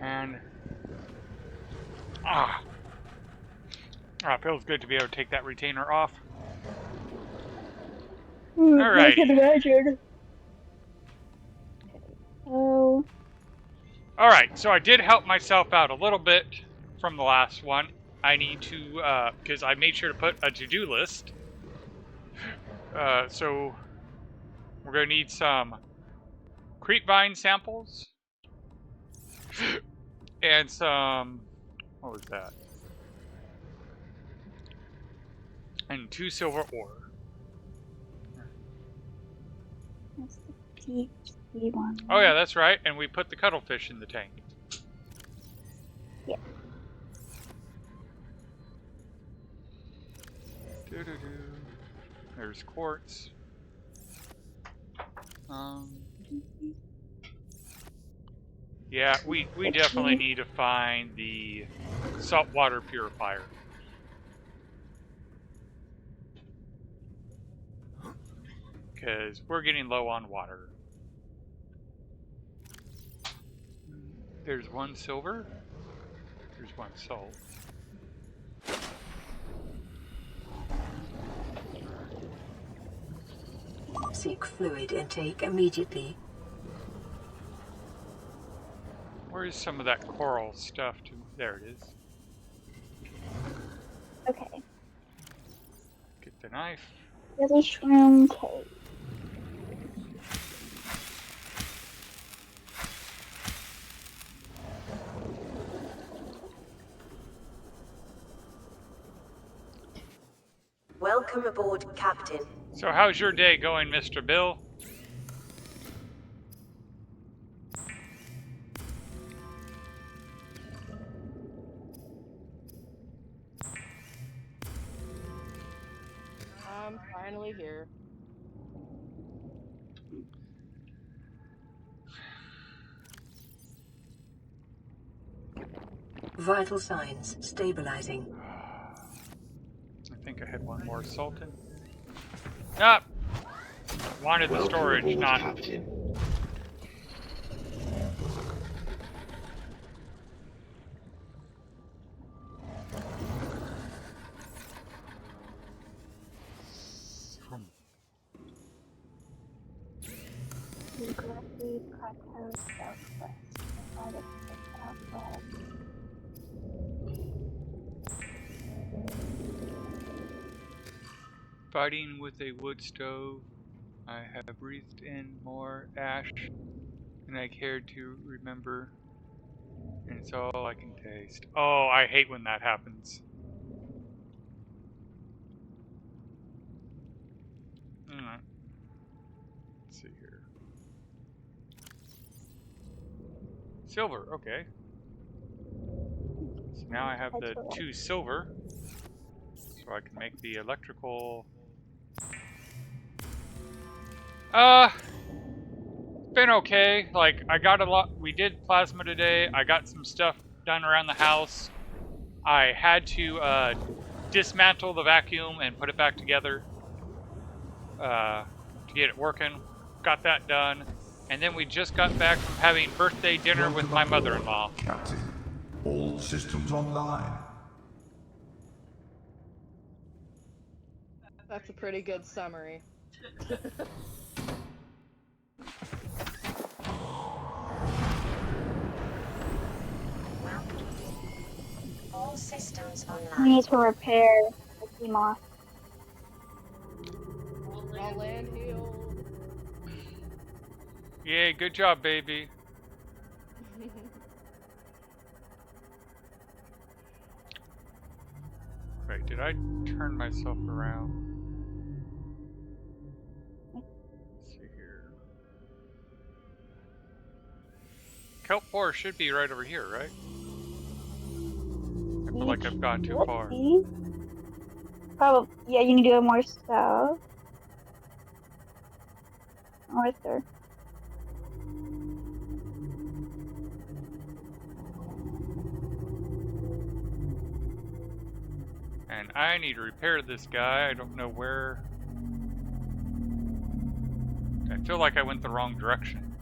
And it feels good to be able to take that retainer off. I can imagine. Oh. Alright, so I did help myself out a little bit from the last one. I need to, because I made sure to put a to-do list. So we're going to need some creepvine samples. And some, what was that? And 2 silver ore. That's the deep sea one. Oh yeah, that's right. And we put the cuttlefish in the tank. Yeah. There's quartz. Yeah, we definitely need to find the saltwater purifier. Because we're getting low on water. There's 1 silver. There's 1 salt. Seek fluid intake immediately. Where's some of that coral stuff? There it is. Okay. Get the knife. Really shroom cave. Welcome aboard, Captain. So how's your day going, Mr. Bill? I'm finally here. Vital signs stabilizing. I think I had 1 more salt in. Ah! Wanted the storage, aboard, not... Captain. Geography plateau southwest. Southwest. Fighting with a wood stove. I have breathed in more ash than I cared to remember. And it's all I can taste. Oh, I hate when that happens. Alright. Let's see here. Silver, okay. So now I have the 2 silver. So I can make the electrical... been okay. Like, I got a lot... We did plasma today. I got some stuff done around the house. I had to, dismantle the vacuum and put it back together. To get it working. Got that done. And then we just got back from having birthday dinner with my mother-in-law. Captain, all systems online. That's a pretty good summary. All systems online. We need to repair the sea moth. I'll land heal. Yay, good job, baby. Wait, did I turn myself around? Let's see here. Kelp 4 should be right over here, right? I feel like I've gone too far. Probably. Yeah, you need to go more south. North or... And I need to repair this guy. I don't know where. I feel like I went the wrong direction.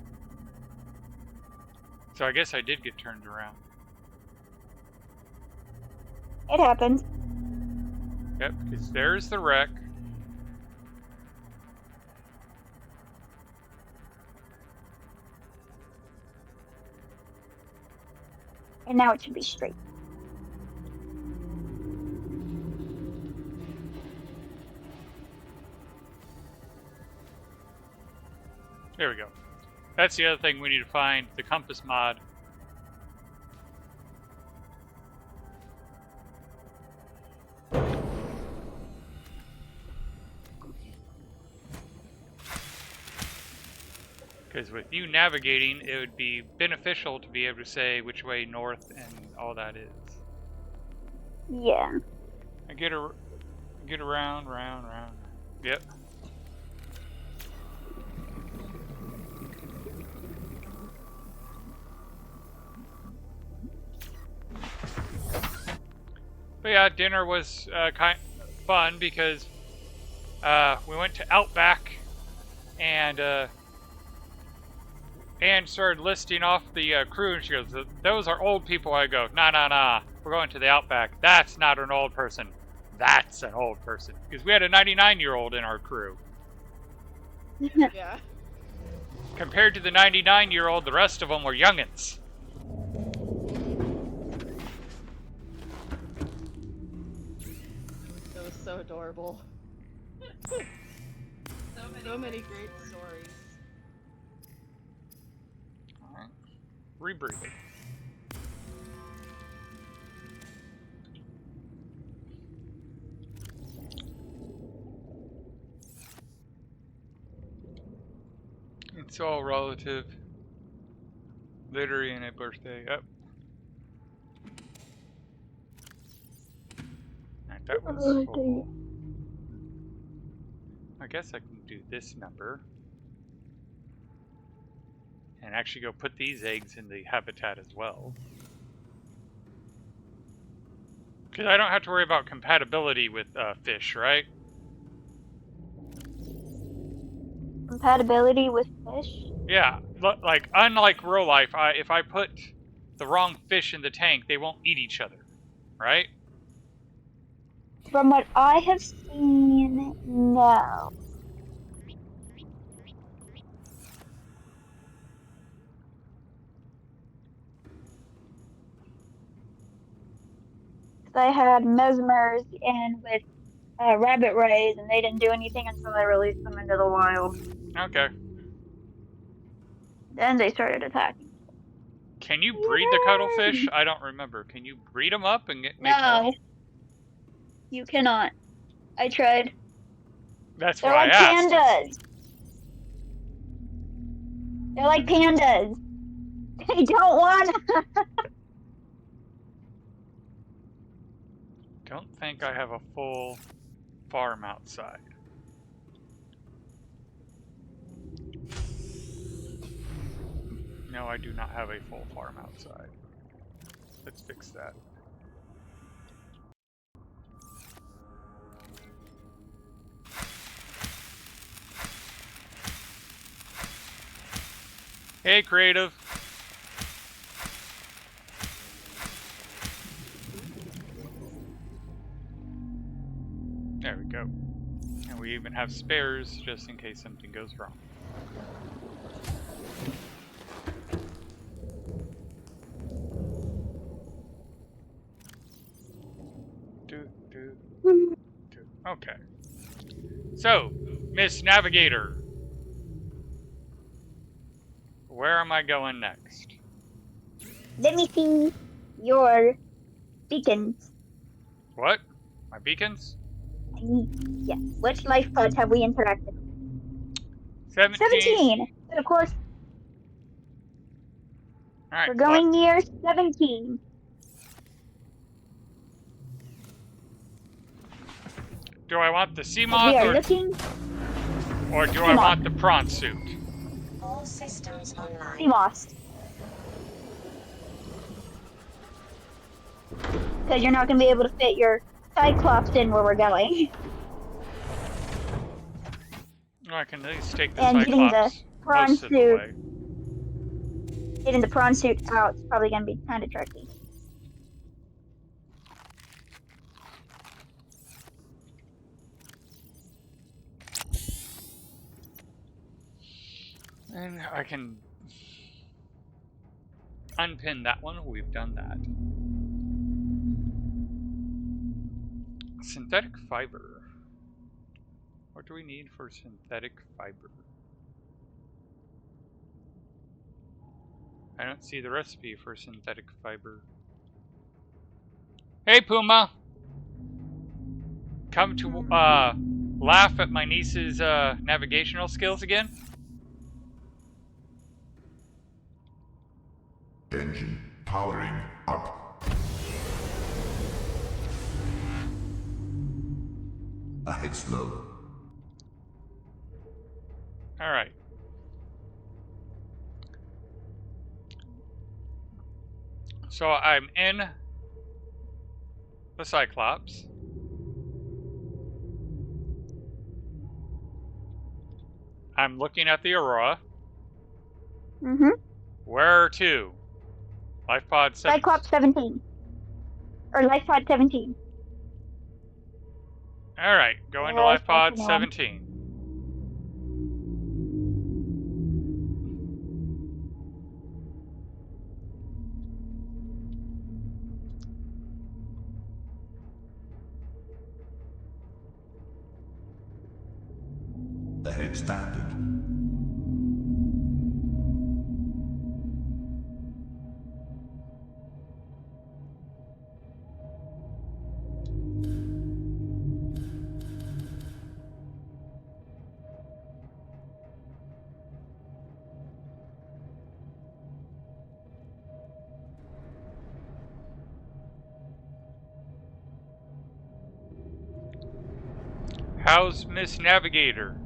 So I guess I did get turned around. It happens. Yep, because there's the wreck. And now it should be straight. There we go. That's the other thing we need to find, the compass mod. Because with you navigating, it would be beneficial to be able to say which way north and all that is. Yeah. I get around, round. Yep. But yeah, dinner was kind of fun because we went to Outback and Anne started listing off the crew, and she goes, "Those are old people." I go, Nah. We're going to the Outback. That's not an old person. That's an old person." Because we had a 99-year-old in our crew. Yeah. Compared to the 99-year-old, the rest of them were youngins. It was so adorable. So many great stories. Alright. Rebreathe it. It's all relative. Literary and a birthday. Yep. Alright, that one's full. I guess I can do this number. And actually go put these eggs in the habitat as well. Because I don't have to worry about compatibility with fish, right? Compatibility with fish? Yeah, like unlike real life, if I put the wrong fish in the tank, they won't eat each other, right? From what I have seen, no. I had mesmers in with rabbit rays, and they didn't do anything until I released them into the wild. Okay. Then they started attacking. Can you breed the cuttlefish? I don't remember. Can you breed them up and make No, more? you cannot. I tried. That's They're why like I asked. pandas. They're like pandas. They don't want. Don't think I have a full farm outside. No, I do not have a full farm outside. Let's fix that. Hey, creative. There we go. And we even have spares just in case something goes wrong. Okay. So, Miss Navigator, where am I going next? Let me see your beacons. What? My beacons? Yes. Which life pods have we interacted? 17. 17. And of course, All right. we're going near 17. Do I want the sea We moth are looking. or do sea I moth. want the prawn suit? All systems online. Sea moss. Because you're not going to be able to fit your Cyclops in where we're going. Oh, I can at least take the And getting the Cyclops prawn most of the suit. way. getting the prawn suit out is probably gonna be kind of tricky. And I can unpin that one. We've done that. Synthetic fiber. What do we need for synthetic fiber? I don't see the recipe for synthetic fiber. Hey, Puma! Come to laugh at my niece's navigational skills again? Engine powering up. Ahead slow. Alright. So I'm in the Cyclops. I'm looking at the Aurora. Mm-hmm. Where to? Life pod 7. Cyclops 17. Or Life Pod 17. Alright, go into Yeah, Life pod fucking 17. Ahead standard. How's Miss Navigator?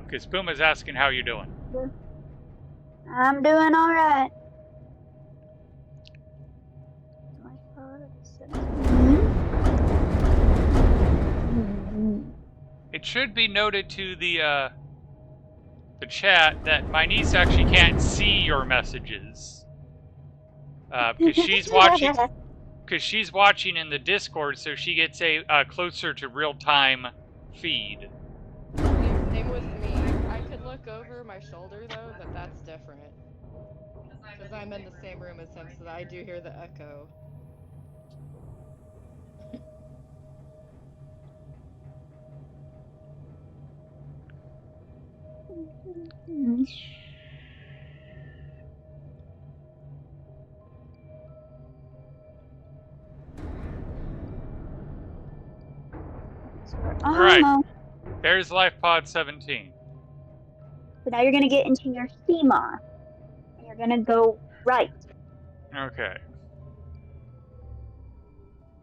Because Puma's asking how you doing. I'm doing alright. Life Pod 17. It should be noted to the chat that my niece actually can't see your messages. Because she's watching. Because she's watching in the Discord, so she gets a closer to real-time feed. Same with me. I could look over my shoulder though, but that's different. Because I'm in the same room as him, so I do hear the echo. Alright. There's Life Pod 17. So now you're gonna get into your SEMA. And you're gonna go right. Okay.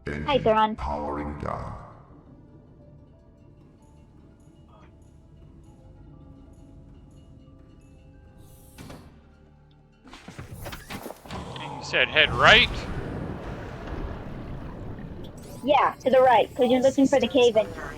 Hi, Theron. Powering down. And you said head right? Yeah, to the right, because you're looking for the cave entrance. Online.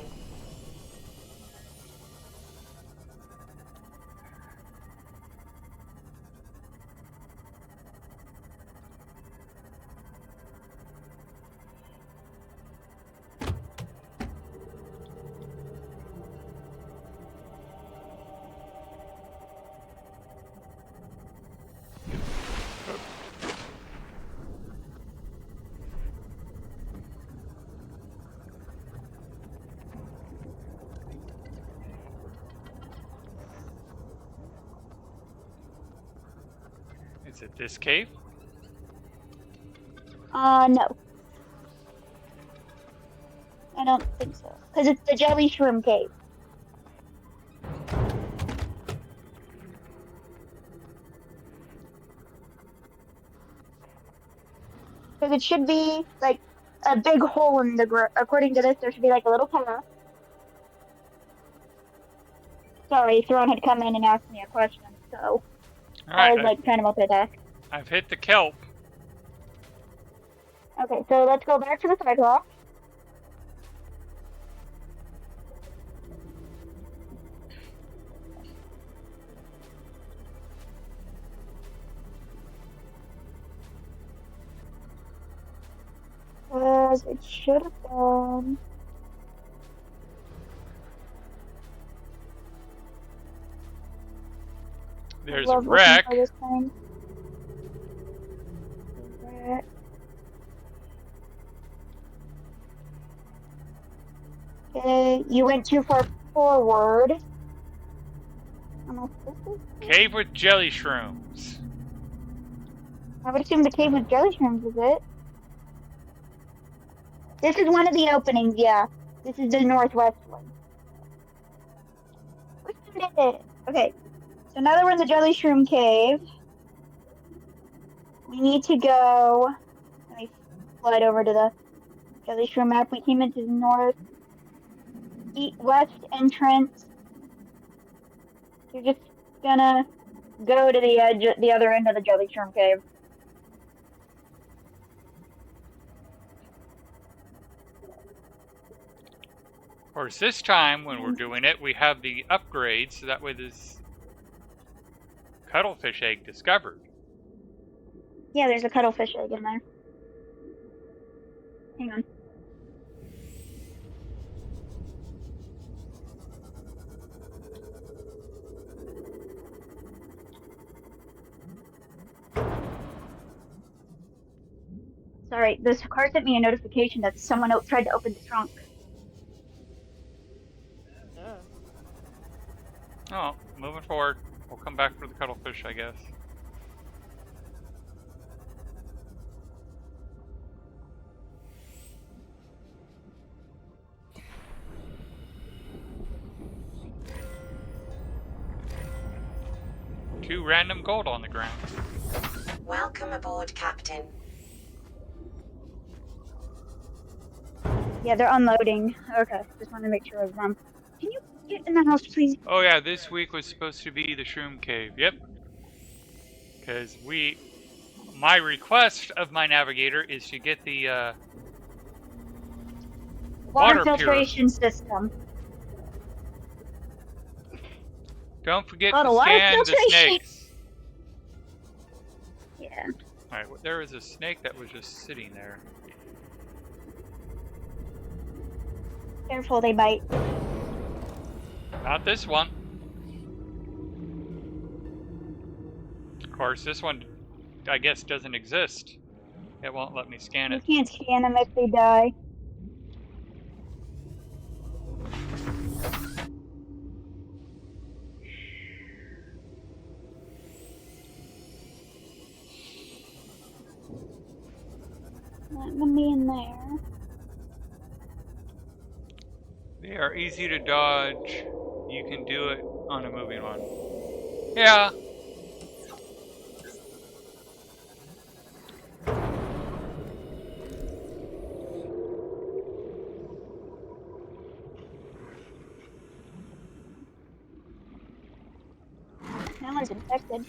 Is it this cave? No. I don't think so. Because it's the Jelly Shroom Cave. Because it should be, like, a big hole in the ground. According to this, there should be, like, a little path. Sorry, Theron had come in and asked me a question, so I was, like, trying to multitask. I've hit the kelp. Okay, so let's go back to the Cyclops. as it should have been. There's I a love looking wreck. for this thing. Wreck. Okay, you went too far forward. Unless this is... Cave with jelly shrooms. I would assume the cave with jelly shrooms is it. This is one of the openings, yeah. This is the northwest one. We did it! Okay, so now that we're in the jelly shroom cave, we need to go... Let me slide over to the jelly shroom map. We came into the north, west entrance. You're just gonna go to the edge, the other end of the jelly shroom cave. Of course, this time when we're doing it, we have the upgrade, so that way this cuttlefish egg discovered. Yeah, there's a cuttlefish egg in there. Hang on. Sorry, this car sent me a notification that someone tried to open the trunk. Yeah. Oh, moving forward. We'll come back for the cuttlefish, I guess. Two random gold on the ground. Welcome aboard, Captain. Yeah, they're unloading. Okay, just want to make sure I was wrong. Can you get in the house, please? Oh yeah, this week was supposed to be the shroom cave. Yep. Because my request of my navigator is to get the Water Water filtration system. Don't forget Oh, to the water scan the filtration. snakes. Yeah. Alright, there was a snake that was just sitting there. Careful, they bite. Not this one. Of course, this one, I guess, doesn't exist. It won't let me scan You it. can't scan them if they die. Not gonna be in there. They are easy to dodge. You can do it on a moving one. Yeah. That one's infected.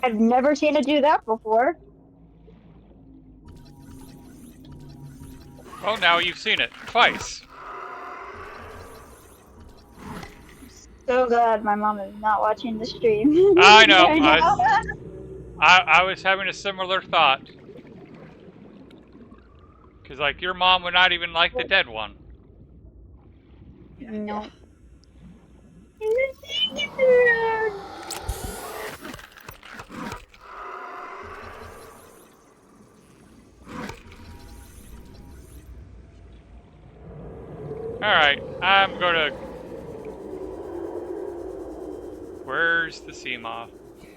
I've never seen it do that before. Well, now you've seen it twice. So glad my mom is not watching the stream. I know. Right now. I was having a similar thought. Because, like, your mom would not even like the dead one. No. Alright, I'm gonna... Where's the sea moth?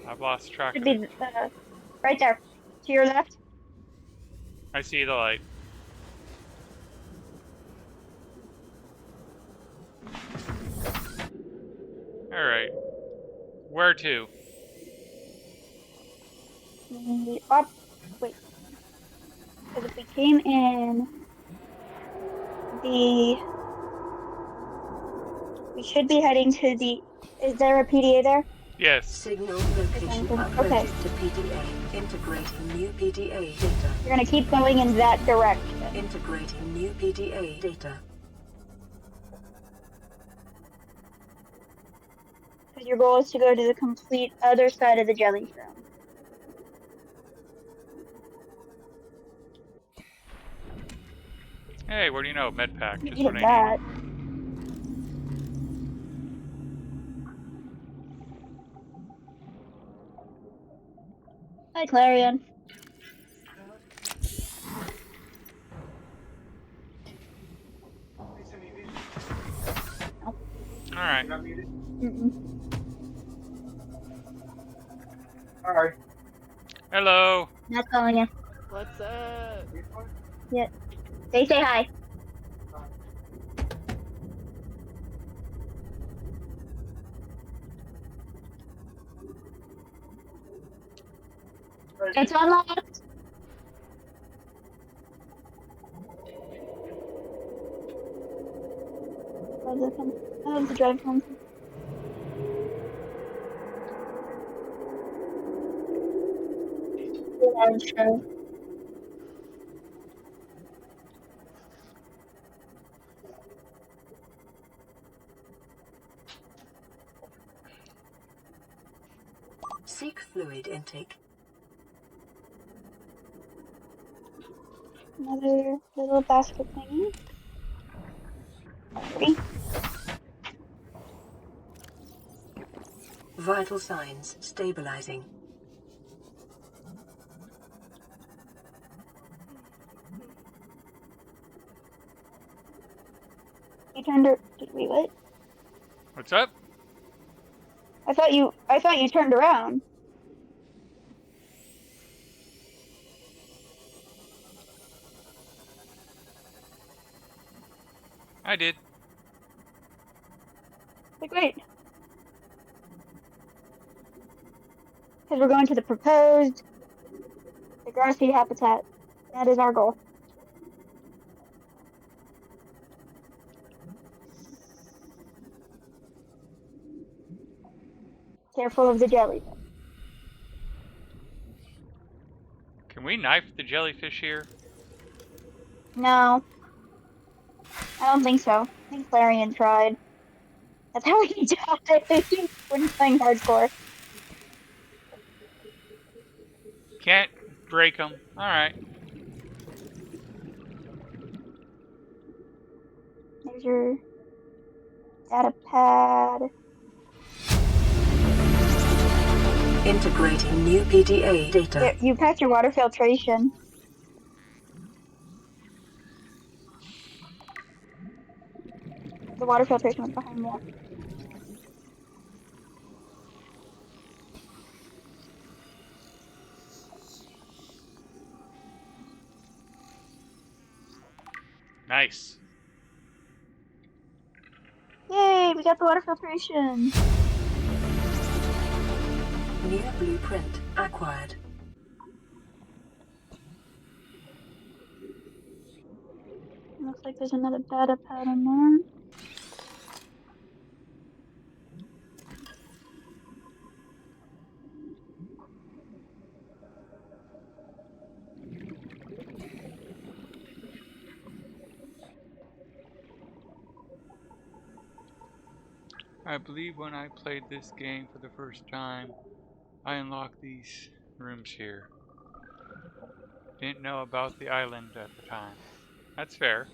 I've lost track Should of it. be right there, to your left. I see the light. Alright. Where to? Up. Wait. Because if we came in we should be heading to the. Is there a PDA there? Yes. Signal location uploaded Okay. to PDA. Integrating new PDA data. We're gonna keep going in that direction. Integrating new PDA data. Because your goal is to go to the complete other side of the jelly room. Hey, what do you know? Med pack, You just what needed I that. need. Hi, Clarion. All right. Mm-mm. Hello. Not calling you. What's up? Yeah. Say hi. It's unlocked. I have to drive home. Yeah, sure. Seek fluid intake. Another little basket thingy. Free. Vital signs stabilizing. You turned her. Wait, what? What's up? I thought you turned around. I did. Like, wait. Because we're going to the proposed grassy habitat. That is our goal. Careful of the jellyfish. Can we knife the jellyfish here? No, I don't think so. I think Clarion tried. That's how he died when playing hardcore. Can't break them. All right. There's your data pad. Integrating new PDA data. You passed your water filtration. The water filtration was behind you. Nice. Yay, we got the water filtration. New blueprint acquired. Looks like there's another data pad in there. I believe when I played this game for the first time, I unlocked these rooms here. Didn't know about the island at the time. That's fair.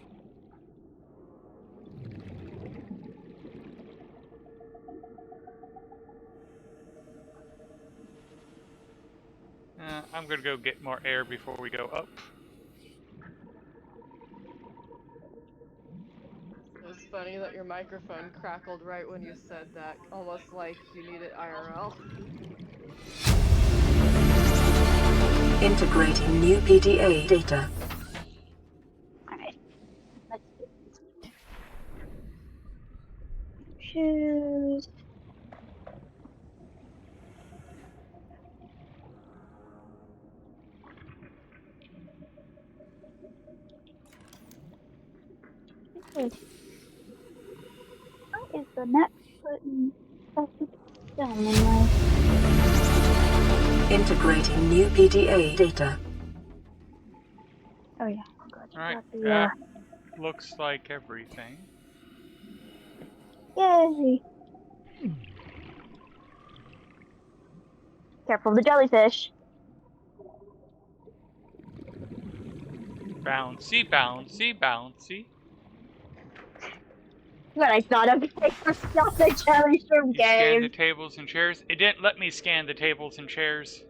I'm gonna go get more air before we go up. It was funny that your microphone crackled right when you said that, almost like you needed IRL. Integrating new PDA data. Alright. Let's do shoes. What is the next button? Film anyway. Integrating new PDA data. Oh yeah, I'm glad you Alright, got the that looks like everything. yay! Careful of the jellyfish. Bouncy, bouncy, bouncy. What I thought of not the jelly shrimp You scanned the game. tables and chairs? It didn't let me scan the tables and chairs.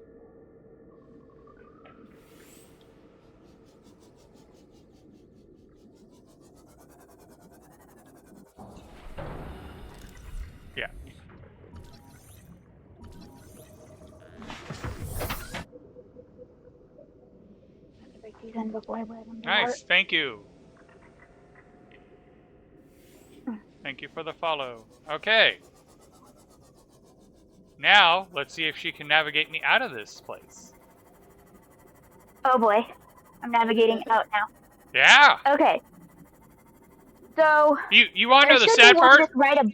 Yeah. Break these in before I wear them. Nice, thank you. Thank you for the follow. Okay. Now, let's see if she can navigate me out of this place. Oh boy, I'm navigating out now. Yeah! Okay. So You want to know there the should be sad one part? just right ab-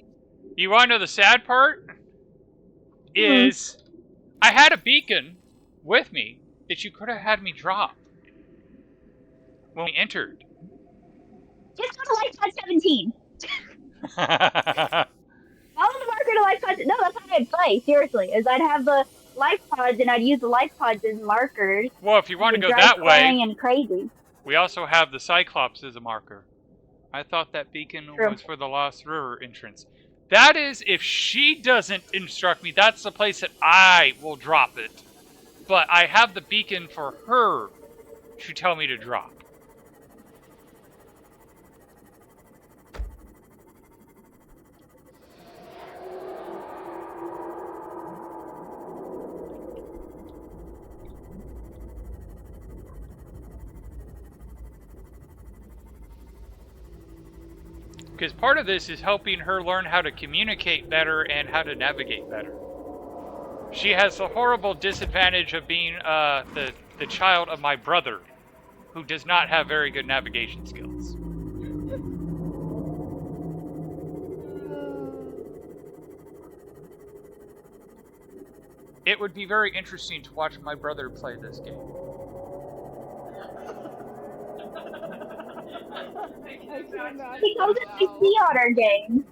You want to know the sad part? Is I had a beacon with me that you could have had me drop when we entered. Just go to life pod 17. Follow the marker to life pod. No, that's how I'd play. Seriously, is I'd have the life pods and I'd use the life pods as markers. Well, if you want to go Drive that clang way, and crazy. we also have the Cyclops as a marker. I thought that beacon True. was for the Lost River entrance. That is, if she doesn't instruct me, that's the place that I will drop it. But I have the beacon for her to tell me to drop. Because part of this is helping her learn how to communicate better and how to navigate better. She has the horrible disadvantage of being the child of my brother, who does not have very good navigation skills. It would be very interesting to watch my brother play this game. He calls it the sea otter game.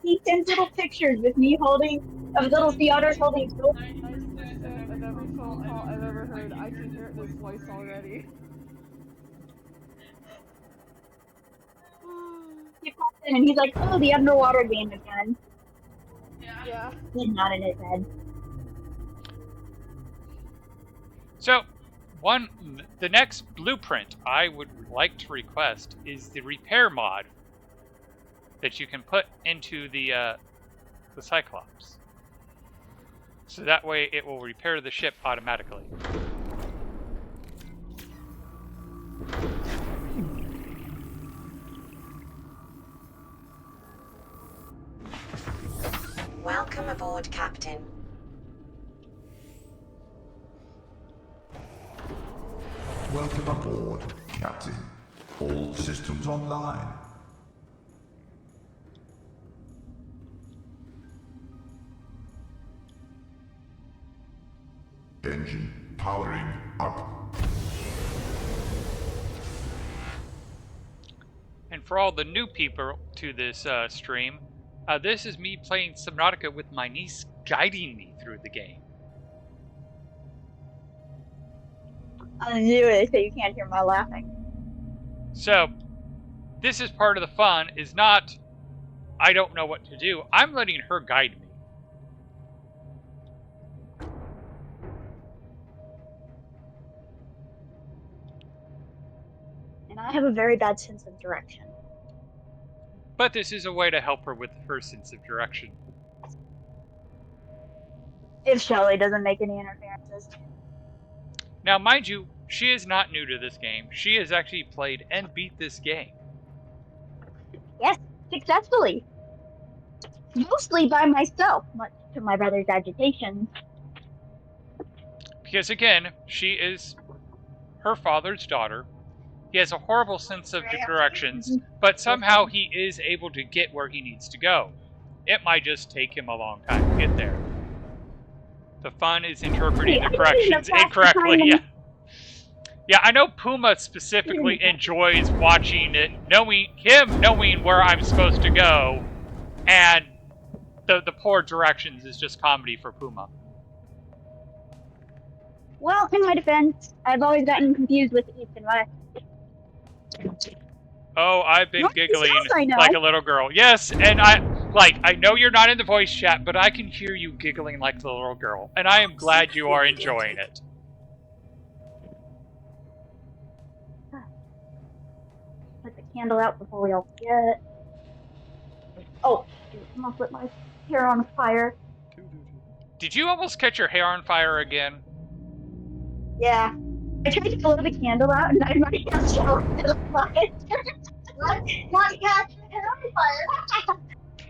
He sends little pictures with me of little sea otters holding soap. 90% of every phone call I've ever heard, I can hear this voice already. He pops in and he's like, "Oh, the underwater game again." Yeah. He's not in his head. So, the next blueprint I would like to request is the repair mod that you can put into the Cyclops. So that way it will repair the ship automatically. Welcome aboard, Captain. Welcome aboard, Captain. All systems online. Engine powering up. And for all the new people to this stream, this is me playing Subnautica with my niece guiding me through the game. I knew it, so you can't hear my laughing. So, this is part of the fun, is not, I don't know what to do. I'm letting her guide me. And I have a very bad sense of direction. But this is a way to help her with her sense of direction. If Shelly doesn't make any interferences. Now, mind you, she is not new to this game. She has actually played and beat this game. Yes, successfully. Mostly by myself, much to my brother's agitation. Because again, she is her father's daughter. He has a horrible sense of directions, but somehow he is able to get where he needs to go. It might just take him a long time to get there. The fun is interpreting the directions incorrectly. Yeah. Yeah, I know Puma specifically enjoys watching it, knowing where I'm supposed to go, and the poor directions is just comedy for Puma. Well, in my defense, I've always gotten confused with East and West. Oh, I've been North and giggling South, I know. like a little girl. Yes, and I know you're not in the voice chat, but I can hear you giggling like the little girl, and I am glad you are enjoying it. Put the candle out before we all forget. Oh, shoot, I almost lit my hair on fire. Did you almost catch your hair on fire again? Yeah. I tried to blow the candle out and I might have choked the fire. Not catch the hair on fire.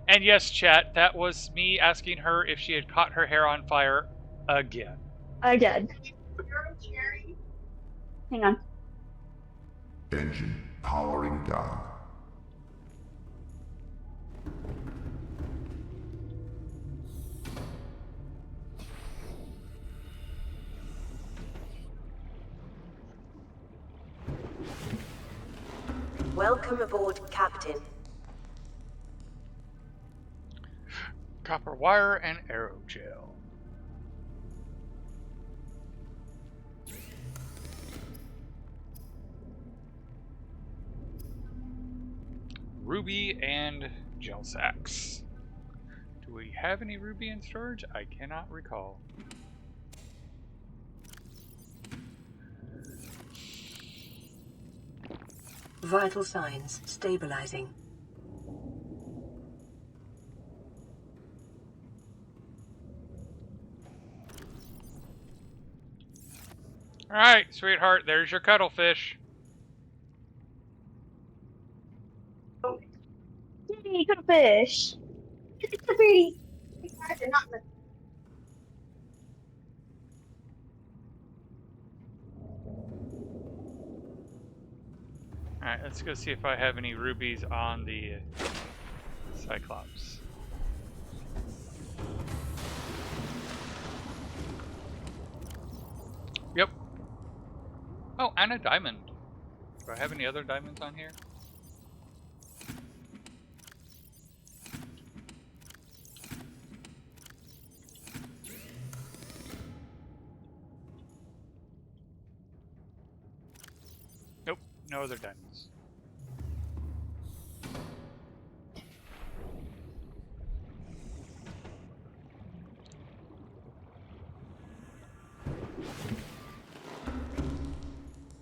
And yes, chat, that was me asking her if she had caught her hair on fire again. I did. Hang on. Engine powering down. Welcome aboard, Captain. Copper wire and aerogel. Ruby and gel sacks. Do we have any ruby in storage? I cannot recall. Vital signs stabilizing. Alright, sweetheart, there's your cuttlefish. Yay, good fish. It's a pretty. Not the. Alright, let's go see if I have any rubies on the Cyclops. Yep. Oh, and a diamond. Do I have any other diamonds on here? Nope, no other diamonds.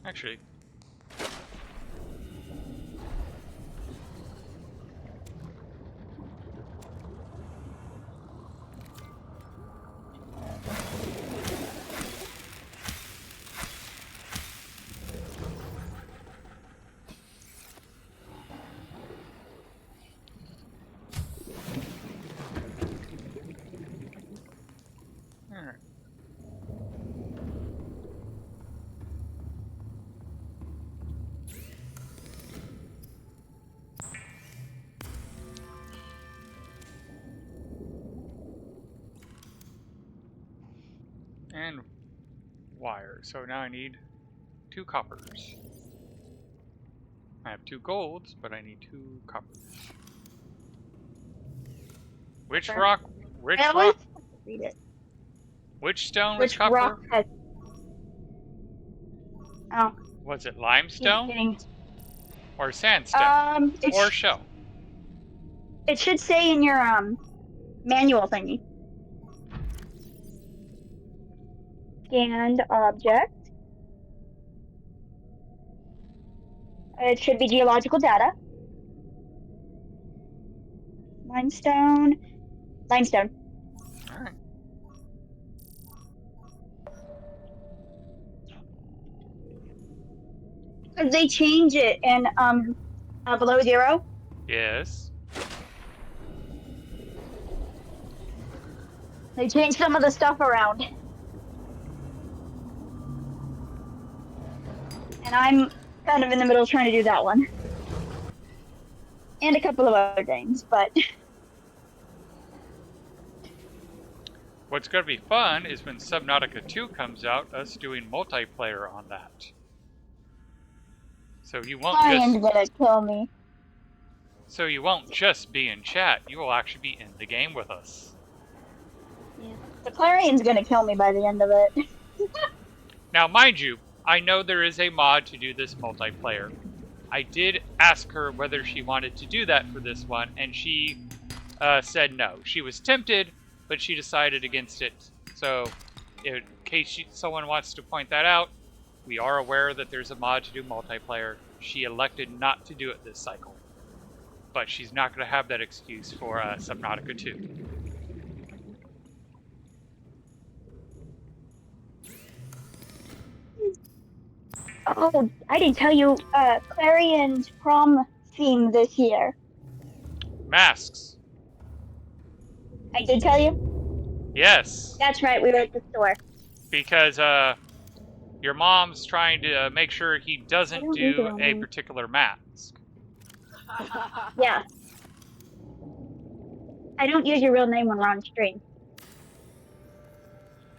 Actually, alright. And wire. So now I need 2 coppers. I have 2 golds, but I need 2 coppers. Which Okay. rock? Which I rock? always read it. Which stone? Which Which copper? rock has. Oh, Was it keep limestone getting. or sandstone It, or shell? it should say in your manual thingy. Scanned object. It should be geological data. Limestone. Limestone. All right. Because they change it in below 0. Yes. They change some of the stuff around. And I'm kind of in the middle trying to do that one. And a couple of other things, but What's going to be fun is when Subnautica 2 comes out, us doing multiplayer on that. So you won't Ryan's just gonna kill me. so you won't just be in chat. You will actually be in the game with us. Yeah. The Clarion's gonna kill me by the end of it. Now, mind you, I know there is a mod to do this multiplayer. I did ask her whether she wanted to do that for this one, and she said no. She was tempted, but she decided against it. So, in case someone wants to point that out, we are aware that there's a mod to do multiplayer. She elected not to do it this cycle. But she's not going to have that excuse for Subnautica 2. Oh, I didn't tell you, Clarion's prom theme this year. Masks. I did tell you? Yes. That's right, we were at the store. Because your mom's trying to make sure he I doesn't don't use it do on a me. particular mask. Yeah. I don't use your real name when we're on stream.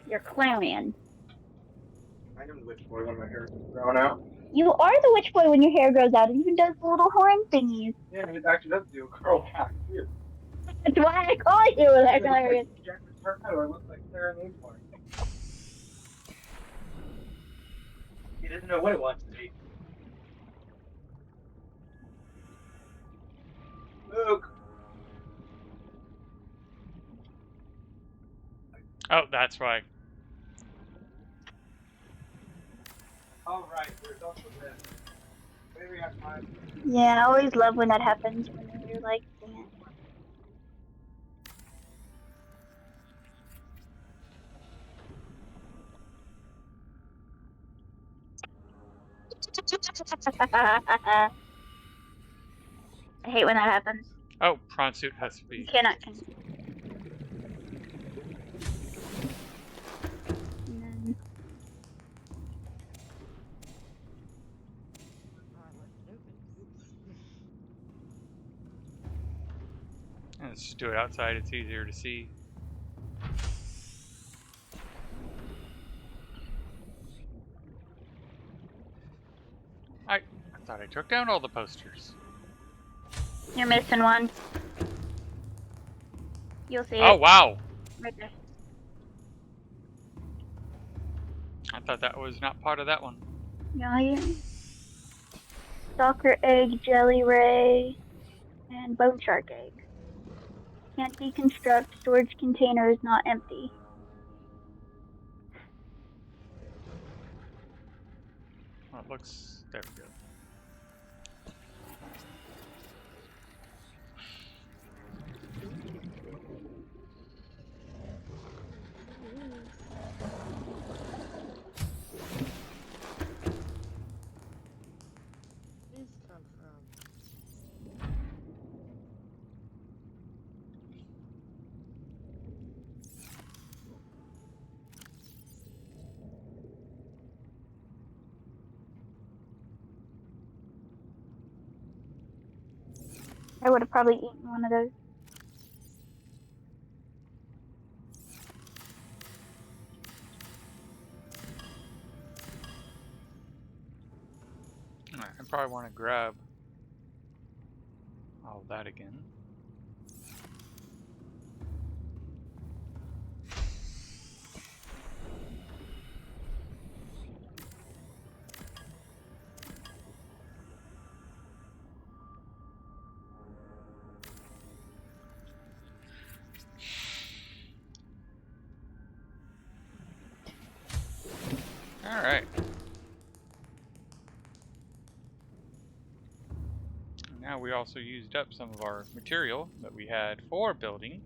You're Clarion. I am the witch boy when my hair is grown out. You are the witch boy when your hair grows out. It even does the little horn thingies. Yeah, it actually does do a curl back. Weird. That's why I call you that, Clarion. Jackman's haircut, or it looks like Sarah Newport. He doesn't know what it wants to be. Luke! Oh, that's why. Oh, right, there's also this. Maybe we have time. Yeah, I always love when that happens. When you're like, dang it. I hate when that happens. Oh, prawn suit has to You be. cannot. And then, Let's just do it outside. It's easier to see. I thought I took down all the posters. you're missing one. You'll see Oh, it wow. right there. I thought that was not part of that one. Yeah, yeah. Stalker egg, jelly ray, and bone shark egg. Can't deconstruct. Storage container is not empty. Well, it looks... There we go. Where's these come from? I would have probably eaten one of those. Alright, I probably want to grab all that again. Alright. Now we also used up some of our material that we had for building.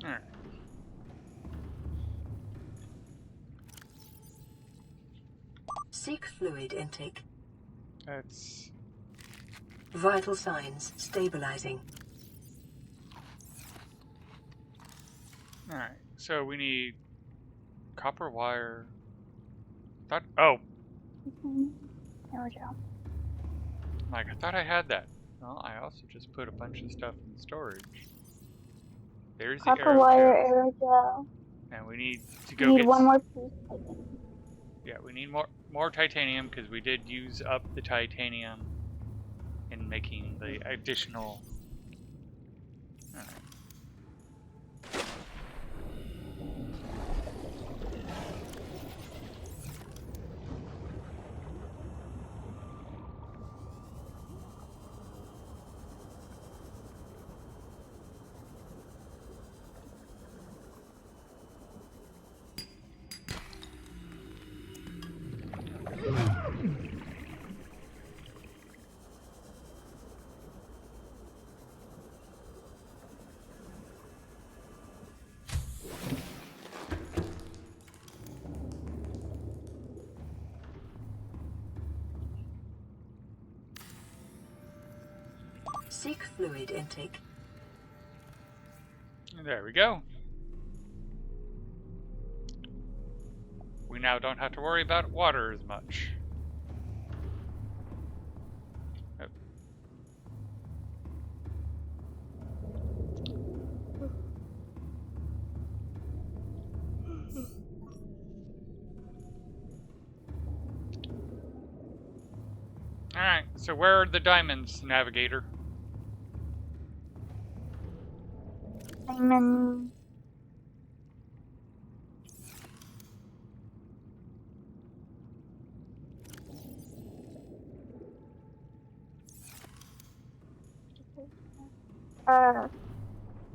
Alright. Seek fluid intake. That's... Vital signs stabilizing. Alright, so we need copper wire. Oh, There we go. Like, I thought I had that. Well, I also just put a bunch of stuff in storage. There's the Copper wire, aerogel. aerogel. And we need to We go need get... one more piece, I think. Yeah, we need more titanium because we did use up the titanium in making the additional... Alright. Seek fluid intake. There we go. We now don't have to worry about water as much. Oh. Alright, so where are the diamonds, Navigator? Diamond.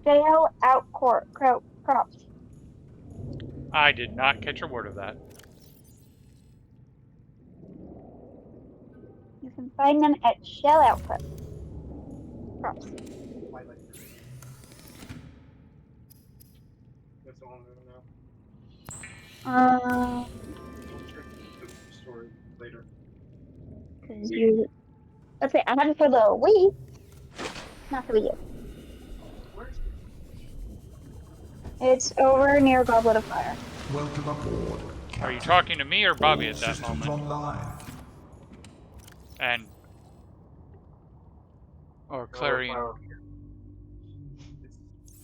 Fail out crops. I did not catch a word of that. You can find them at shell out crops. That's all I'm doing now. Um, I'll check the story later. cause you. Let's say I have it for the Wii, not the Wii U. Where's It's over near Goblet of Fire. Welcome aboard. Are you Captain. talking to me or Bobby All at that systems moment? online. And... Or Clarion.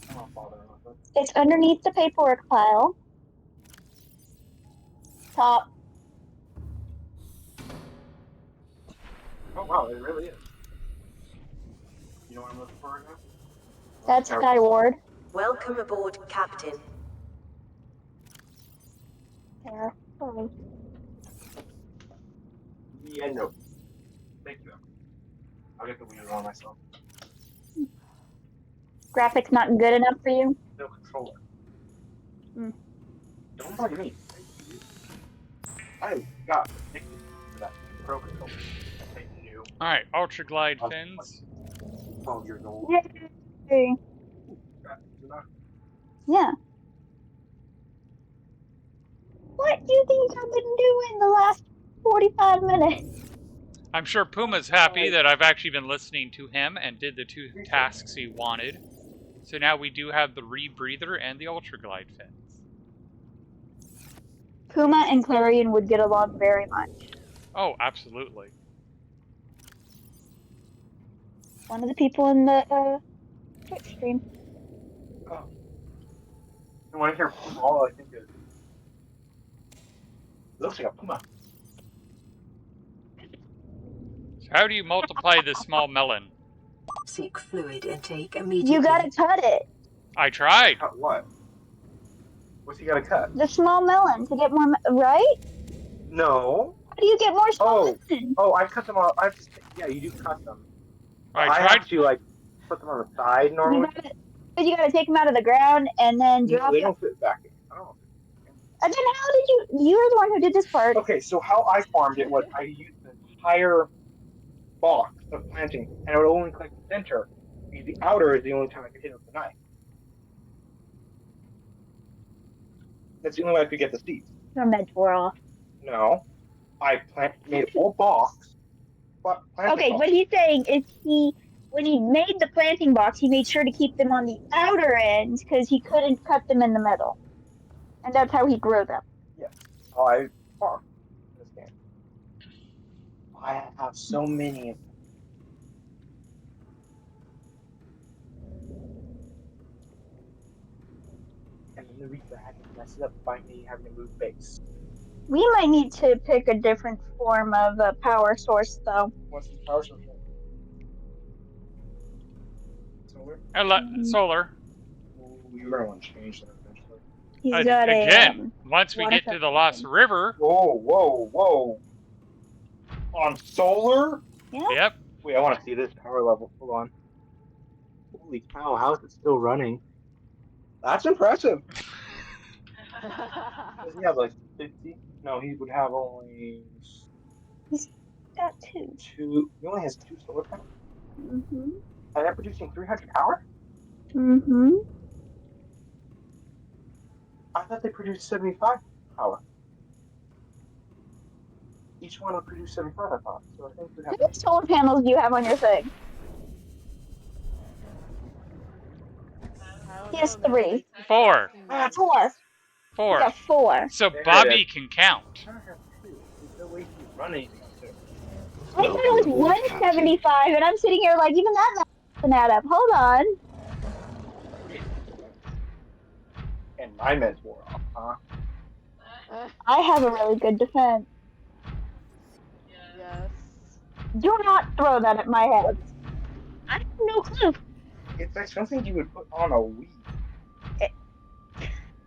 I'm not bothering with it. It's underneath the paperwork pile. Top. Oh wow, it really is. You know what I'm looking for right now? That's Skyward. Welcome aboard, Captain. There. Sorry. Yeah, no. Thank you. I'll get the Wii on myself. Graphics not good enough for you? No controller. Hmm. Don't bug me. I got addicted to that Pro controller. That thing new. Alright, Ultra Glide fins. 12 years old. Yay! Yeah. What do you think I've been doing the last 45 minutes? I'm sure Puma's happy that I've actually been listening to him and did the 2 tasks he wanted. So now we do have the rebreather and the Ultra Glide fins. Puma and Clarion would get along very much. Oh, absolutely. One of the people in the Twitch stream. Oh. You want to hear Puma? All I think is. It looks like a Puma. So how do you multiply this small melon? Seek fluid intake immediately. You gotta cut it. I tried. Cut what? What's he gotta cut? The small melon to get more, right? No. How do you get more small melon? Oh, I cut them all. Yeah, you do cut them. I I tried. have to like put them on the side normally. You gotta take them out of the ground and then No, drop they them. don't fit back in. I don't know. And then how did you were the one who did this part. Okay, so how I farmed it was I used the entire box of planting, and I would only click the center because the outer is the only time I could hit it with the knife. That's the only way I could get the seeds. Your meds wore off. No, I made a whole box. Okay, what he's saying is when he made the planting box, he made sure to keep them on the outer ends because he couldn't cut them in the middle. And that's how he grew them. Yes, how I farm in this game. I have so many. And then the Reaper had to mess it up by me having to move base. We might need to pick a different form of a power source, though. What's the power source? Solar? Solar. Ooh, you're gonna want to change that eventually. He's got Again, once we water get to the filtration. Lost River. Whoa. On solar? Yeah. Yep. Wait, I want to see this power level. Hold on. Holy cow, how is it still running? That's impressive. Does he have like 50? No, he would have only He's got two. He only has 2 solar panels. Mm-hmm. And they're producing 300 power? Mm-hmm. I thought they produced 75 power. Each one would produce 75, I thought. So I think we'd How have many solar panels do you have on your thing? I don't He has know, maybe they 3. keep 4. asking Ah, me. 4. Four. You got 4. So There it Bobby is. can count. I have 2. There's no way he would run anything on 2. I thought it was 175, and I'm sitting here like, even that doesn't add up. Hold on. And my meds wore off, huh? I have a really good defense. Yes. Do not throw that at my head. I have no clue. It's like something you would put on a Wii.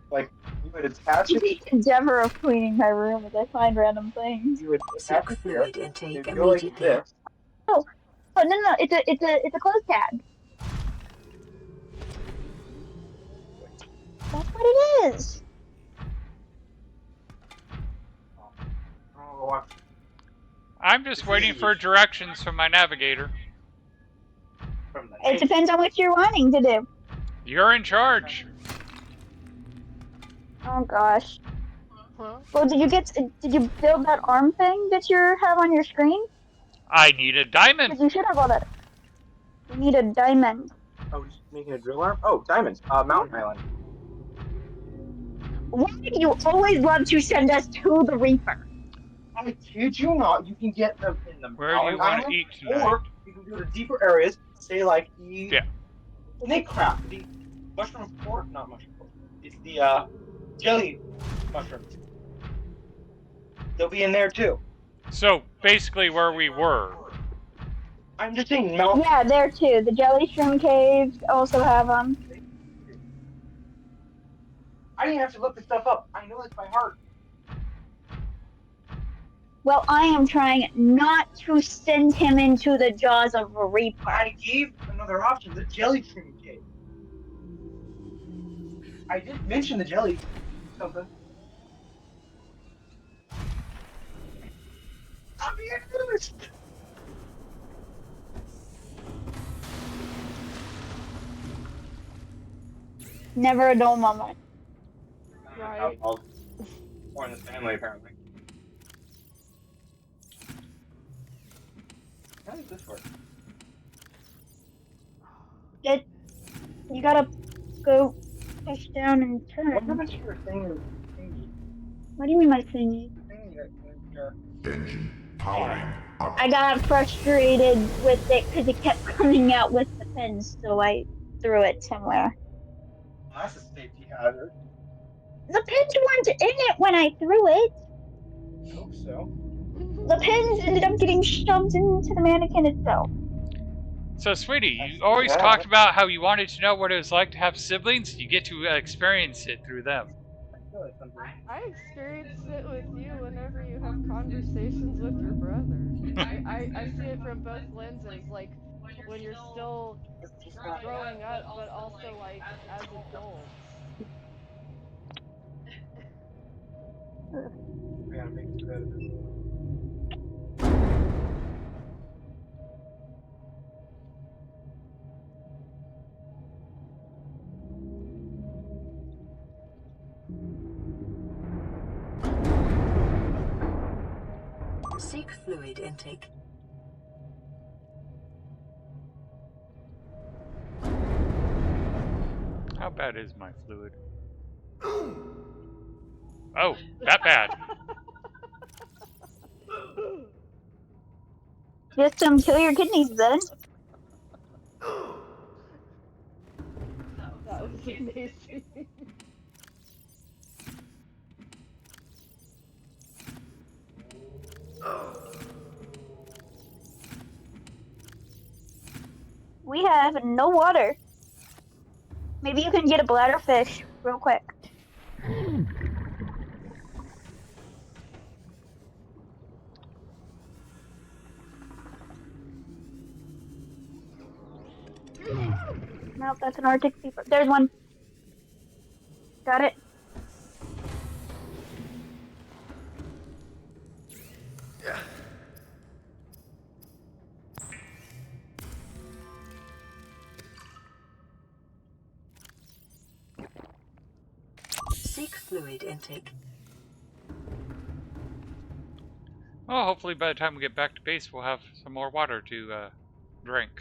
Like, you would attach it. The endeavor of cleaning my room as I find random things. You would Seek attach it here. fluid intake It would go like immediately. this. Oh no, it's a closed tab. That's what it is. Oh, watch. I'm just waiting for directions from my navigator. From the It depends on what you're wanting to do. You're in charge. Oh gosh. Huh? Well, did you build that arm thing that you have on your screen? I need a diamond. Because you should have all that. You need a diamond. Oh, he's making a drill arm? Oh, diamonds. Mountain Island. Why do you always love to send us to the Reaper? I kid you not. You can get them in the Where do you Mountain want Island, to eat tonight? or you can go to deeper areas. Say like the Yeah. snake crab, the mushroom pork, not mushroom pork. It's the jelly mushrooms. They'll be in there too. So basically, where we were. I'm just saying mountain. Yeah, there too. The jelly shroom caves also have them. I didn't have to look this stuff up. I know this by heart. Well, I am trying not to send him into the jaws of a Reaper. I gave another option, the jelly shroom cave. I did mention the jelly something. I'm being honest. Never a dull moment. Right. Or in this family, apparently. How does this work? You gotta go push down and turn. What happened to your thingy? What do you mean my thingy? Engine powering up. I got frustrated with it because it kept coming out with the pins, so I threw it somewhere. Well, that's a safety hazard. The pins weren't in it when I threw it. I hope so. The pins ended up getting shoved into the mannequin itself. So, sweetie, you always talked about how you wanted to know what it was like to have siblings. You get to experience it through them. I feel like something. I experience it with you whenever you have conversations with your brother. I see it from both lenses, like when you're still growing up, but also like as adults. I gotta make this better. Seek fluid intake. How bad is my fluid? Oh, that bad. Just kill your kidneys then. That was amazing. We have no water. Maybe you can get a bladderfish real quick. Nope, that's an Arctic sea. There's one. Got it. Seek fluid intake. Well, hopefully by the time we get back to base, we'll have some more water to drink.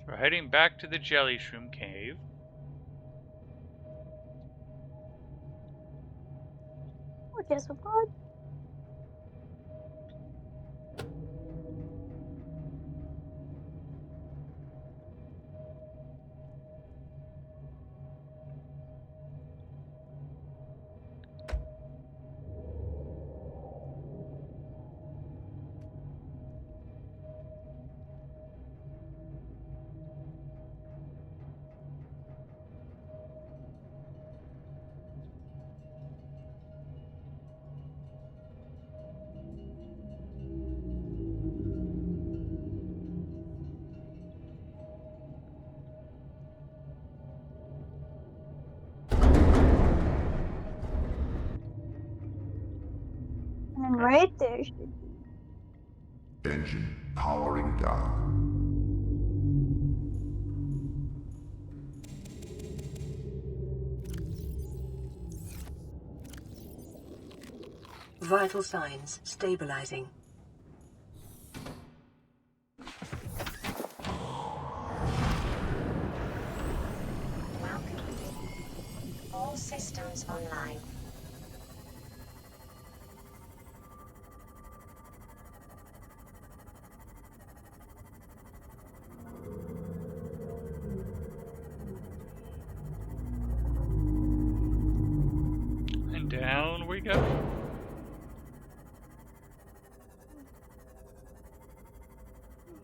So we're heading back to the jelly shroom cave. Or just a pod. And then right there should be. Engine powering down. Vital signs stabilizing. Welcome. All systems online. And down we go.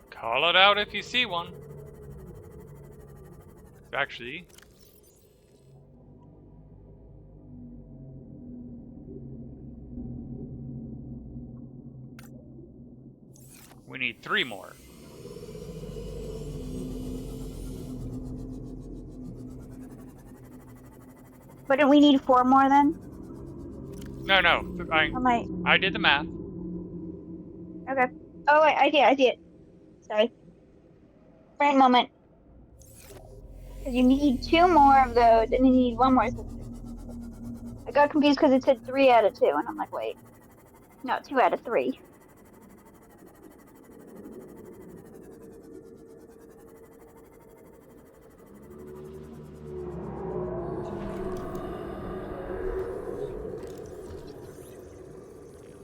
Call it out if you see one. Actually, we need 3 more. Wouldn't we need 4 more then? No, Or might. I did the math. Okay. Oh wait, I see it. Sorry. Right moment. Because you need 2 more of those, and you need 1 more sister. I got confused because it said 3 out of 2, and I'm like, wait. No, 2 out of 3.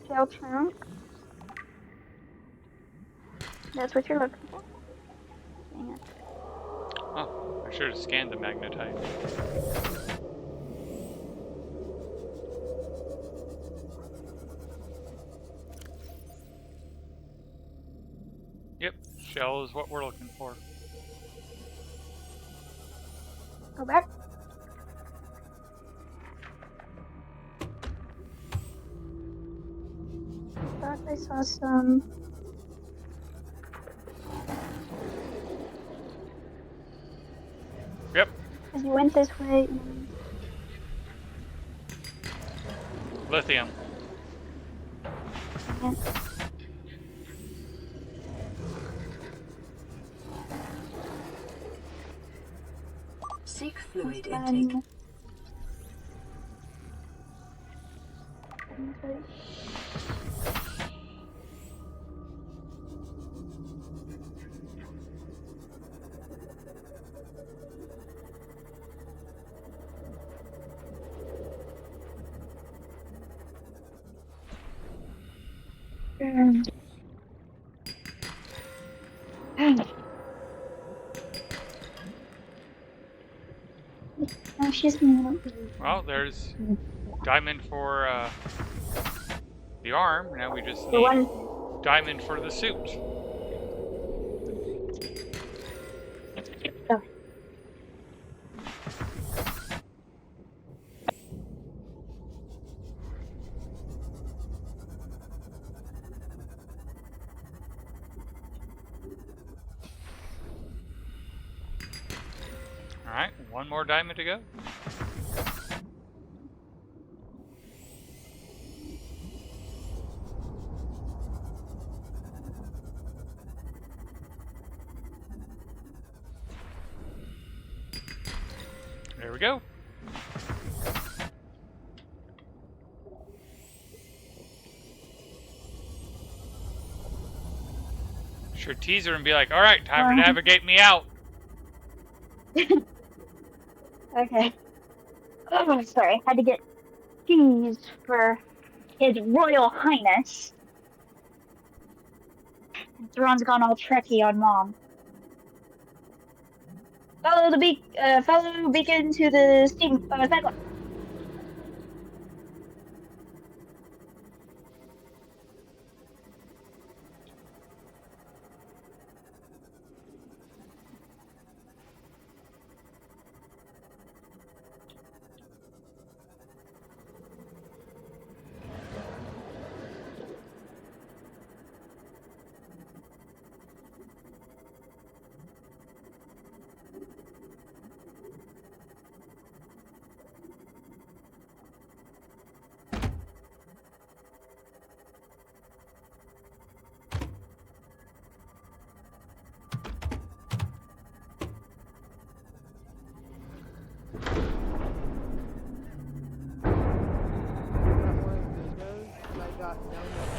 Shell trunk. That's what you're looking for. Dang it. Oh, I should have scanned the magnetite. Yep, shell is what we're looking for. Go back. saw some. Yep. As you went this way. Lithium. Yeah. Seek fluid That's intake. fun. Okay. No, she's not. Well, there's diamond for the arm. Now we just The need one. diamond for the suit. Oh. Alright, one more diamond to go. There we go. Should tease her and be like, alright, time to navigate me out. Okay. Oh, sorry. Had to get cheese for His Royal Highness. And Thrawn's gone all Trekkie on Mom. Follow the beacon to the steam cyclone.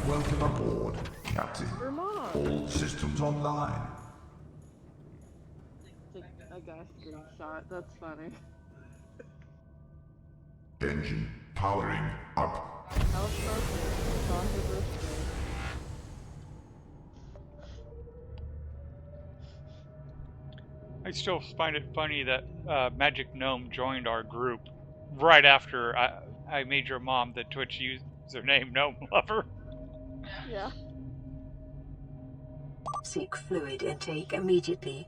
Welcome aboard, Captain. Your mom. All systems online. I got a screenshot. That's funny. Engine powering up. How appropriate. It's on her birthday. I still find it funny that Magic Gnome joined our group right after I made your mom the Twitch username Gnome Lover. Yeah. Seek fluid intake immediately.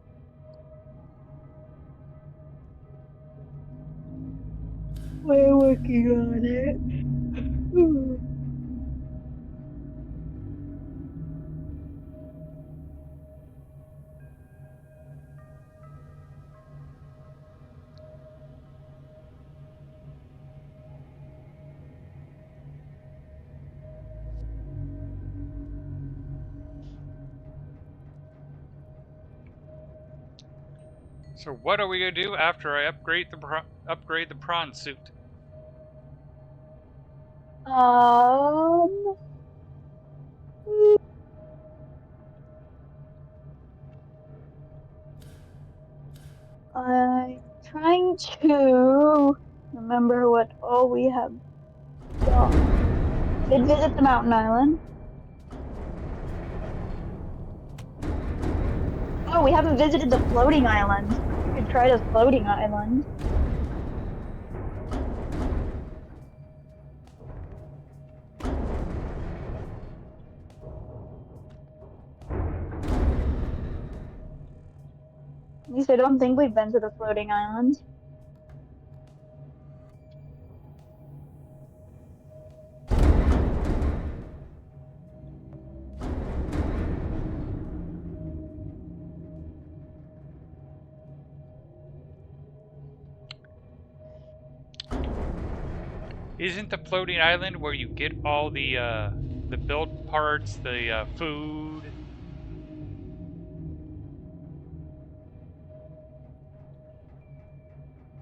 We're working on it. So what are we gonna do after I upgrade the prawn suit? I'm trying to remember what all we have done. Did visit the mountain island. Oh, we haven't visited the floating island. We could try the floating island. At least I don't think we've been to the floating island. Isn't the floating island where you get all the build parts, the food?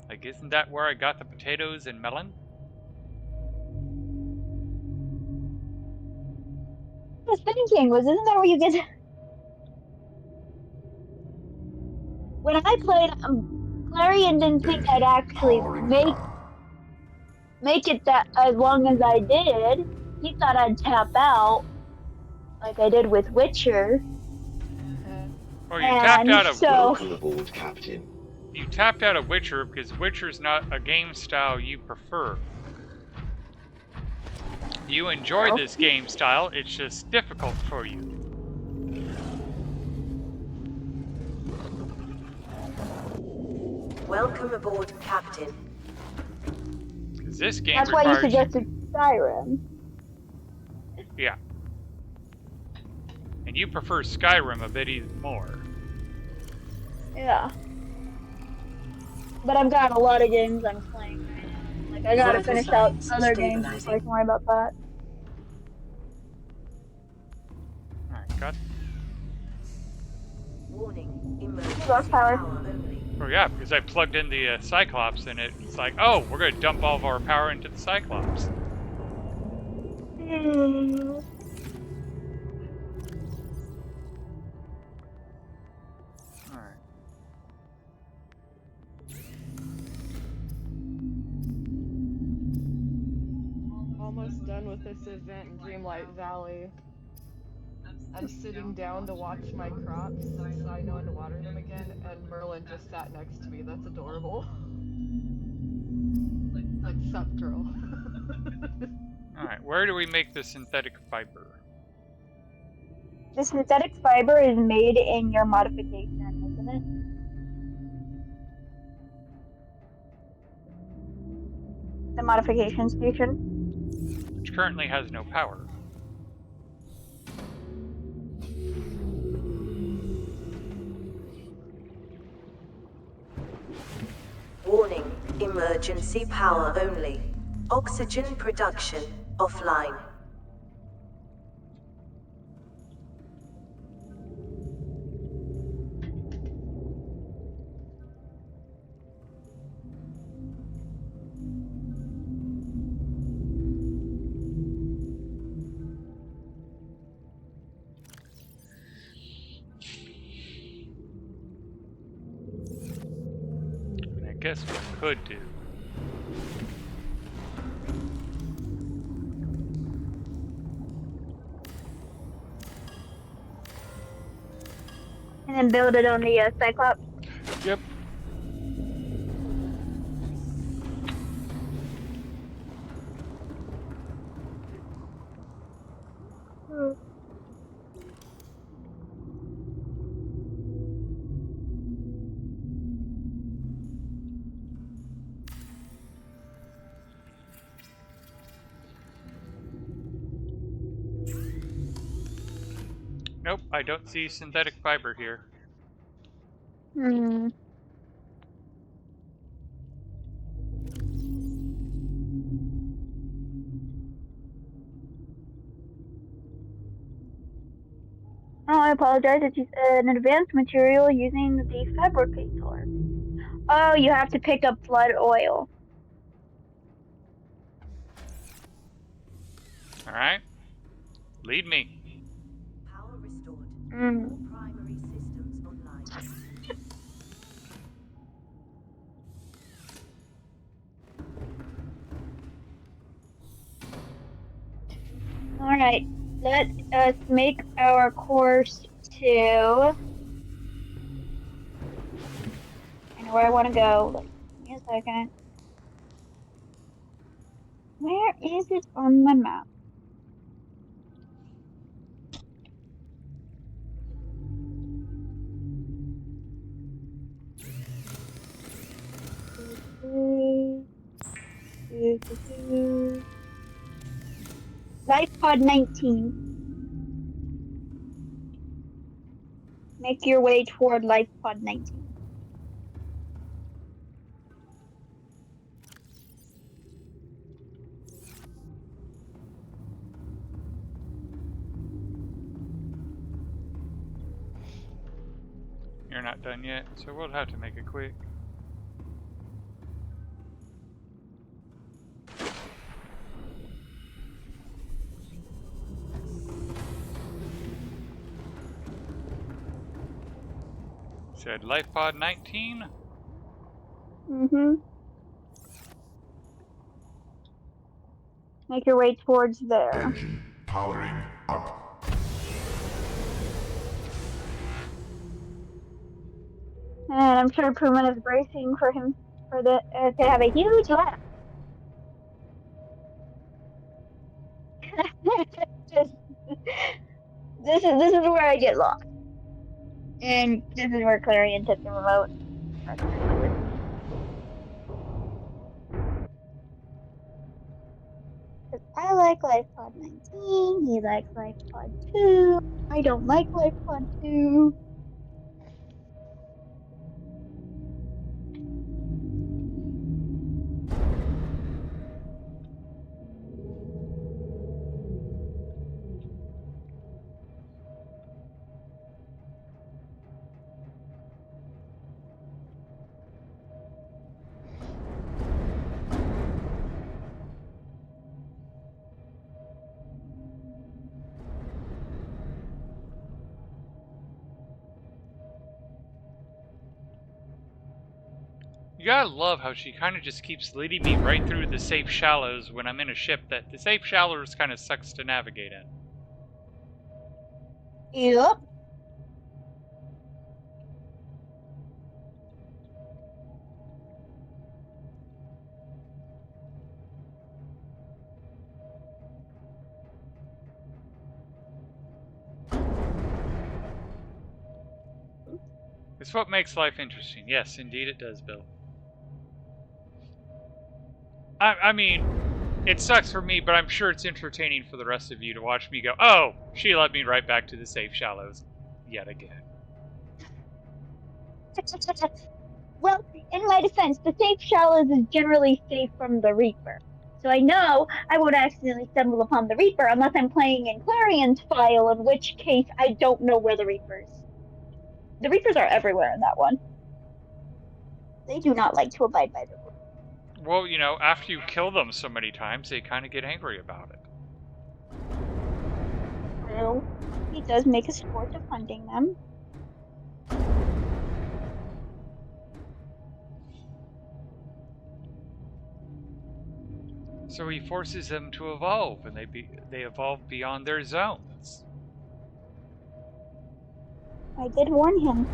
Like, isn't that where I got the potatoes and melon? I was thinking, isn't that where you get? When I played, Clarion didn't think I'd actually Powering make up. it that as long as I did. He thought I'd tap out like I did with Witcher, Or you tapped and out of so Welcome aboard, Captain. you tapped out of Witcher because Witcher's not a game style you prefer. You enjoy well, this game style, it's just difficult for you. Welcome aboard, Captain. Because this game that's why you requires suggested Skyrim. yeah. And you prefer Skyrim a bit even more. Yeah. But I've got a lot of games I'm playing right now. Like, I gotta Vital finish out signs other games before I stabilizing. can worry about that. Alright, got. Warning, emergency Lost power. power only. Oh yeah, because I plugged in the Cyclops and it's like, oh, we're gonna dump all of our power into the Cyclops. Alright. Almost done with this event in Dreamlight Valley. I'm sitting down to watch my crops so I know when to water them again, and Merlin just sat next to me. That's adorable. Like, sup, girl. Alright, where do we make the synthetic fiber? The synthetic fiber is made in your modification, isn't it? The modification station. Which currently has no power. Warning, emergency power only. Oxygen production offline. And I guess we could do. And then build it on the Cyclops. Yep. Nope, I don't see synthetic fiber here. Hmm. Oh, I apologize. It's an advanced material using the fabricator. Oh, you have to pick up blood oil. Alright. Lead me. Power restored. Mm. All primary systems online. Alright, let us make our course to... I know where I want to go. Like, give me a second. Where is it on my map? Life pod 19. Make your way toward life pod 19. You're not done yet, so we'll have to make it quick. Said life pod 19. Mm-hmm. Make your way towards there. Engine powering up. And I'm sure Puma is bracing for him to have a huge laugh. Just, this is where I get lost. And this is where Clarion took the remote. I like Life Pod 19, he likes Life Pod 2. I don't like Life Pod 2. You gotta love how she kind of just keeps leading me right through the safe shallows when I'm in a ship that the safe shallows kind of sucks to navigate in. Yep. It's what makes life interesting. Yes, indeed it does, Bill. I mean, it sucks for me, but I'm sure it's entertaining for the rest of you to watch me go, oh, she led me right back to the safe shallows yet again. Well, in my defense, the safe shallows is generally safe from the Reaper. So I know I won't accidentally stumble upon the Reaper unless I'm playing in Clarion's file, in which case I don't know where the Reapers. The Reapers are everywhere in that one. They do not like to abide by the rules. Well, you know, after you kill them so many times, they kind of get angry about it. Well, he does make a sport of hunting them. So he forces them to evolve, and they evolve beyond their zones. I did warn him.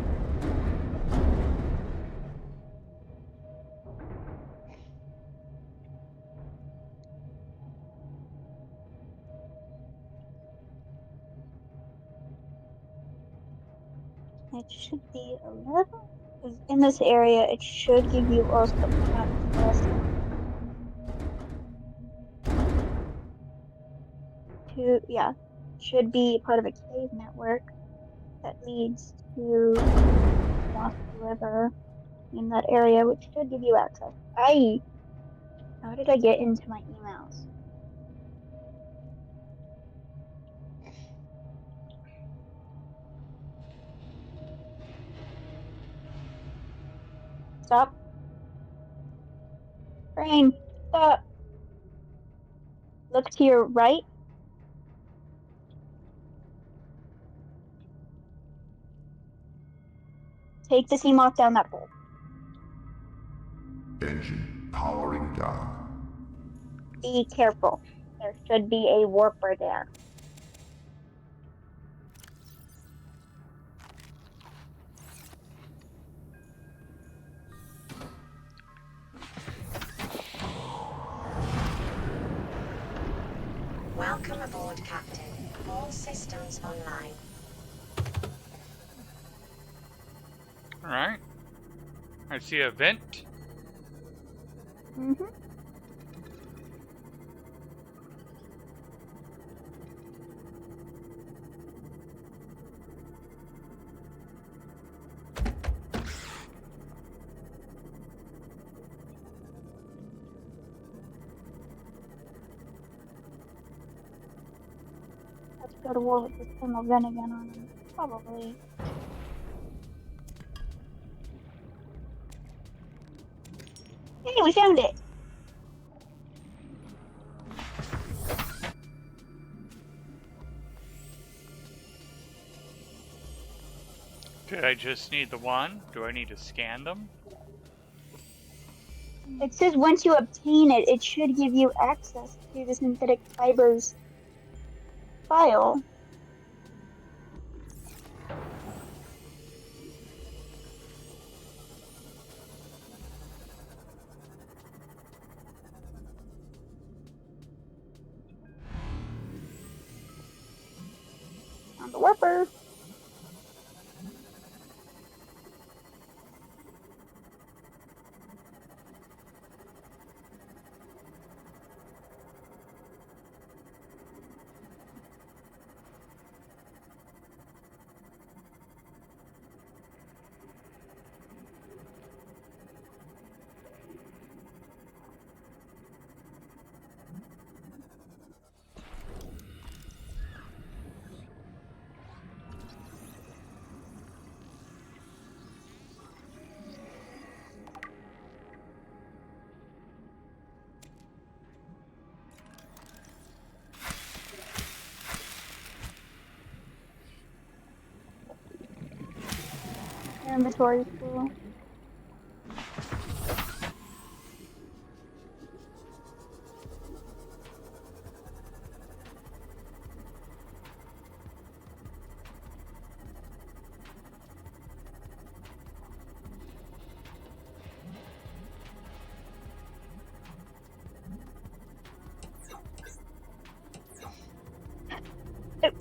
It should be 11. Because in this area, it should give you also access to, yeah, should be part of a cave network that leads to Lost River in that area, which should give you access. How did I get into my emails? Stop. Brain, stop. Look to your right. Take the CMOC down that hole. Engine powering down. Be careful. There should be a warper there. Welcome aboard, Captain. All systems online. Alright. I see a vent. Mm-hmm. Let's go to war with this thermal gun again on him. Probably. Hey, we found it. Did I just need the one? Do I need to scan them? It says once you obtain it, it should give you access to the synthetic fibers file. On the warper. Inventory full.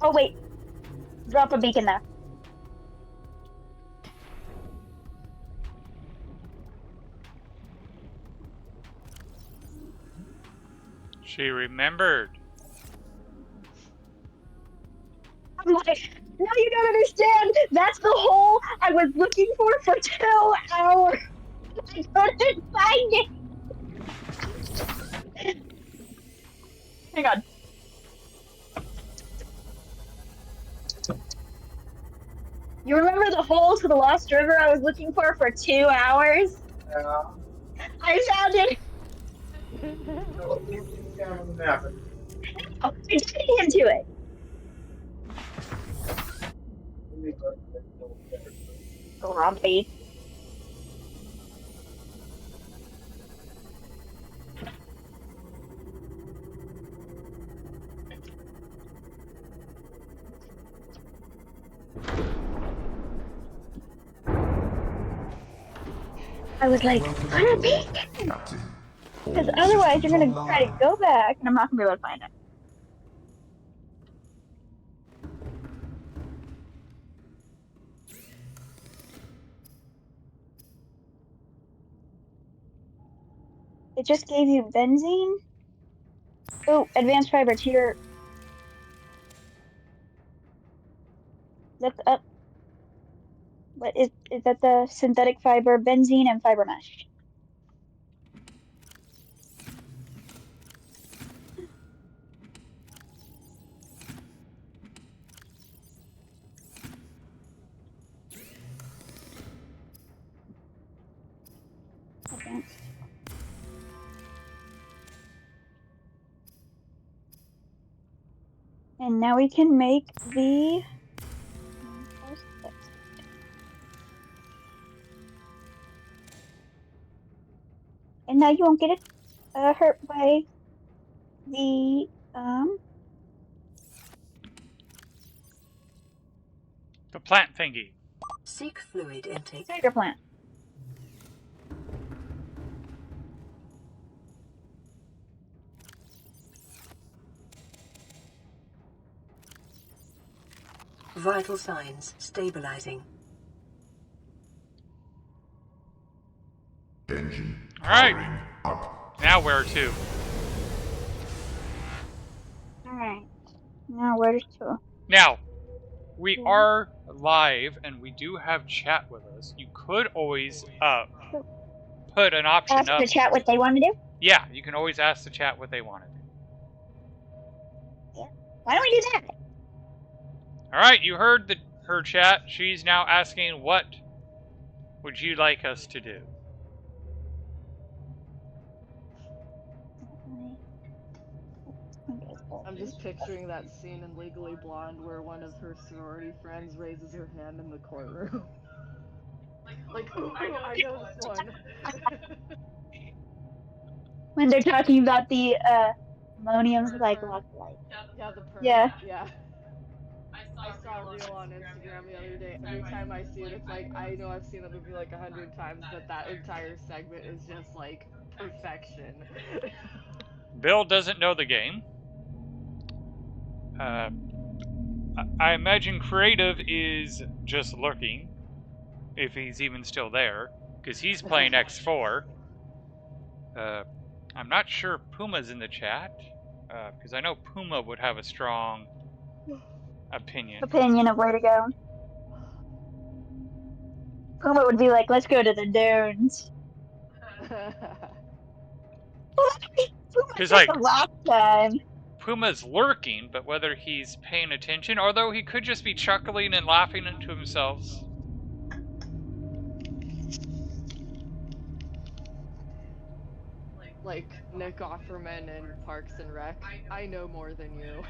Oh wait, drop a beacon there. She remembered. I'm like, no, you don't understand. That's the hole I was looking for 2 hours. I couldn't find it. Hang on. You remember the hole to the Lost River I was looking for 2 hours? Yeah. I found it. So, it's down on the map. Oh, I did get into it. Grumpy. I was like, put a beacon! Captain. Because All otherwise you're systems gonna try to online. go back and I'm not gonna be able to find it. It just gave you benzene? Oh, advanced fiber tier. Look up. What is that the synthetic fiber, benzene, and fiber mesh? Advanced. And now we can make the and now you won't get it hurt by the The plant thingy. Seek fluid intake. tiger plant. Vital signs stabilizing. Engine All right. powering up. Now where to? Alright. Now where's to? Now, we are live and we do have chat with us. You could always put an option Ask up. the chat what they want to do? Yeah, you can always ask the chat what they want to do. Yeah. Why don't we do that? All right, you heard her chat. She's now asking, what would you like us to do? just picturing that scene in Legally Blonde where one of her sorority friends raises her hand in the courtroom. Like, ooh, I know this one. When they're talking about the ammonium's like lock light. Yeah, the perm. Yeah. Yeah. I saw a reel on Instagram the other day. Every time I see it, it's like, I know I've seen the movie like 100 times, but that entire segment is just like perfection. Bill doesn't know the game. I imagine creative is just lurking, if he's even still there, because he's playing X4. I'm not sure Puma's in the chat, because I know Puma would have a strong opinion. Opinion of where to go. Puma would be like, let's go to the dunes. Puma Because, said like, the last time. Puma's lurking, but whether he's paying attention, although he could just be chuckling and laughing to himself. Like Nick Offerman in Parks and Rec. I know more than you.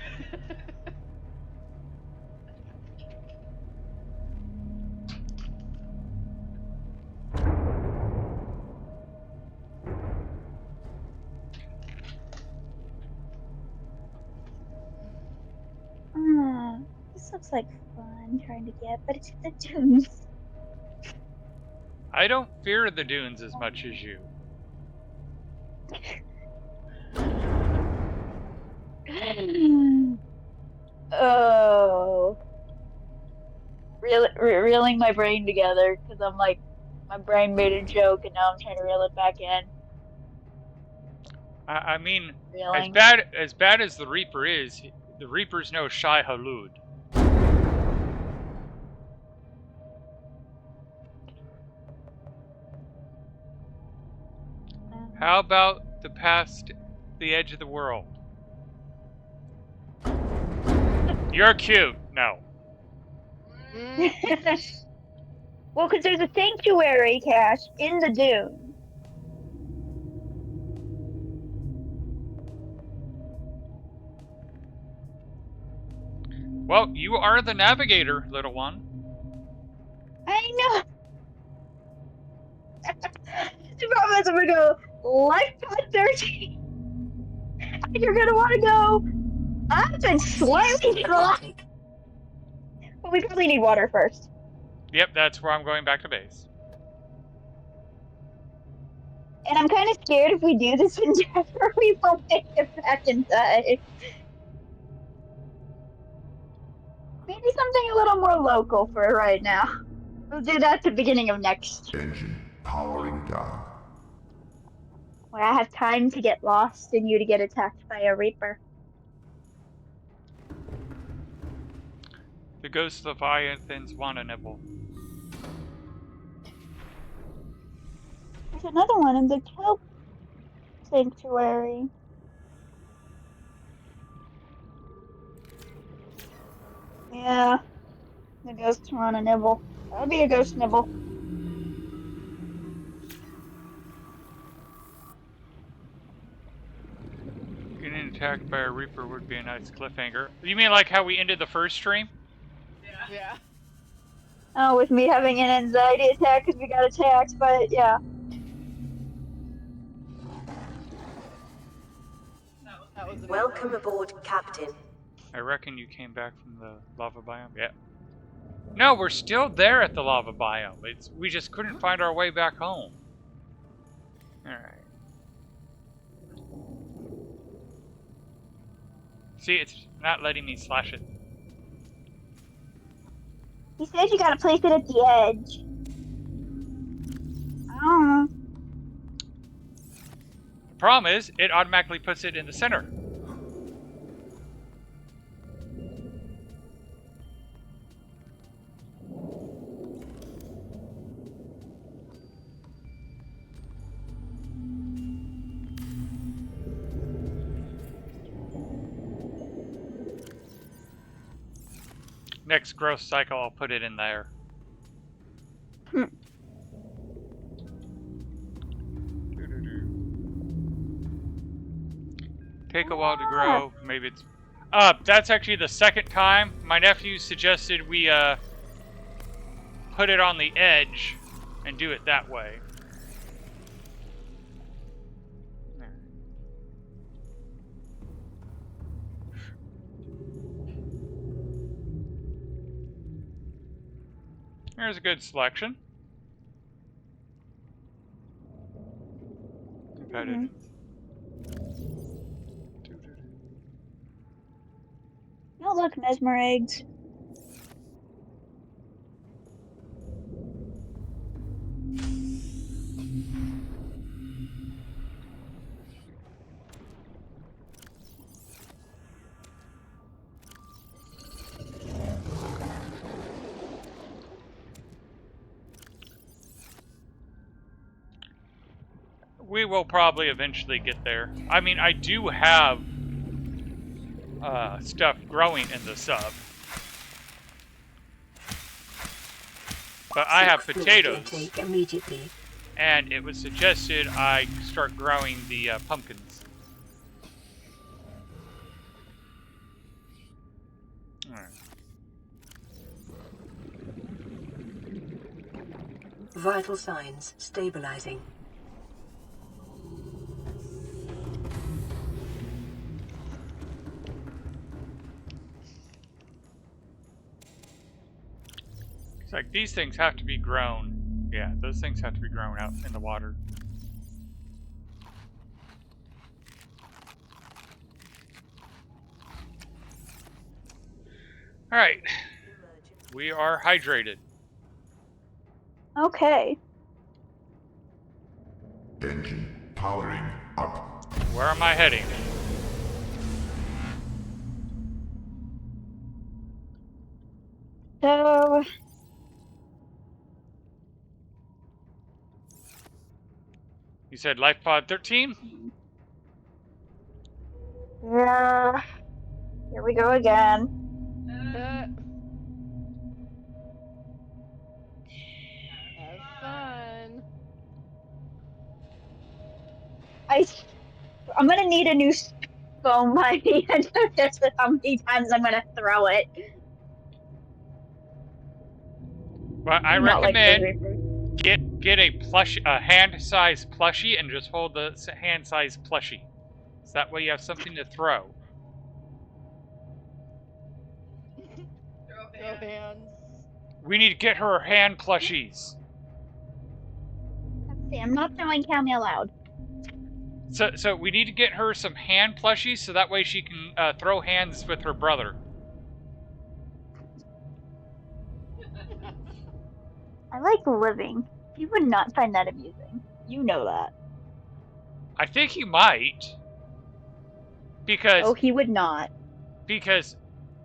This looks like fun trying to get, but it's the dunes. I don't fear the dunes as much as you. Oh. Reeling my brain together because I'm like, my brain made a joke and now I'm trying to reel it back in. I mean, Reeling. as bad as the Reaper is, the Reaper's no Shai Hulud. How about the edge of the world? You're cute. No. Well, because there's a sanctuary cache in the dune. Well, you are the navigator, little one. I know. The problem is I'm gonna go life path 13. You're gonna want to go up and slightly left. But we probably need water first. Yep, that's where I'm going back to base. And I'm kind of scared if we do this endeavor, we won't make it back in time. Maybe something a little more local for right now. We'll do that at the beginning of next. Engine powering down. Where I have time to get lost and you to get attacked by a Reaper. The ghost Leviathans want a nibble. There's another one in the Kelp Sanctuary. Yeah, the ghosts want a nibble. That'll be a ghost nibble. Getting attacked by a Reaper would be a nice cliffhanger. You mean like how we ended the first stream? Yeah. Oh, with me having an anxiety attack because we got attacked, but yeah. That was Welcome aboard, Captain. I reckon you came back from the lava biome. Yeah. No, we're still there at the lava biome. We just couldn't find our way back home. Alright. See, it's not letting me slash it. He says you gotta place it at the edge. I don't know. The problem is, it automatically puts it in the center. Next growth cycle, I'll put it in there. Take a while to grow. Maybe it's That's actually the second time. My nephew suggested we put it on the edge and do it that way. There's a good selection. Competitive. Oh, look, mesmer eggs. We will probably eventually get there. I mean, I do have stuff growing in the sub. But I have Seek fluid potatoes. intake immediately. And it was suggested I start growing the pumpkins. Alright. Vital signs stabilizing. It's like these things have to be grown. Yeah, those things have to be grown out in the water. Alright. We are hydrated. Okay. Engine powering up. Where am I heading? So, You said Life Pod 13? yeah, here we go again. Have fun. I'm gonna need a new foam by the end of this with how many times I'm gonna throw it. But I Not like recommend get a hand-sized plushie and just hold the hand-sized plushie. So that way you have something to throw. Throw hands. We need to get her hand plushies. Let's see, I'm not throwing Camille out. So we need to get her some hand plushies so that way she can throw hands with her brother. I like living. You would not find that amusing. You know that. I think he might. Because Oh, he would not. because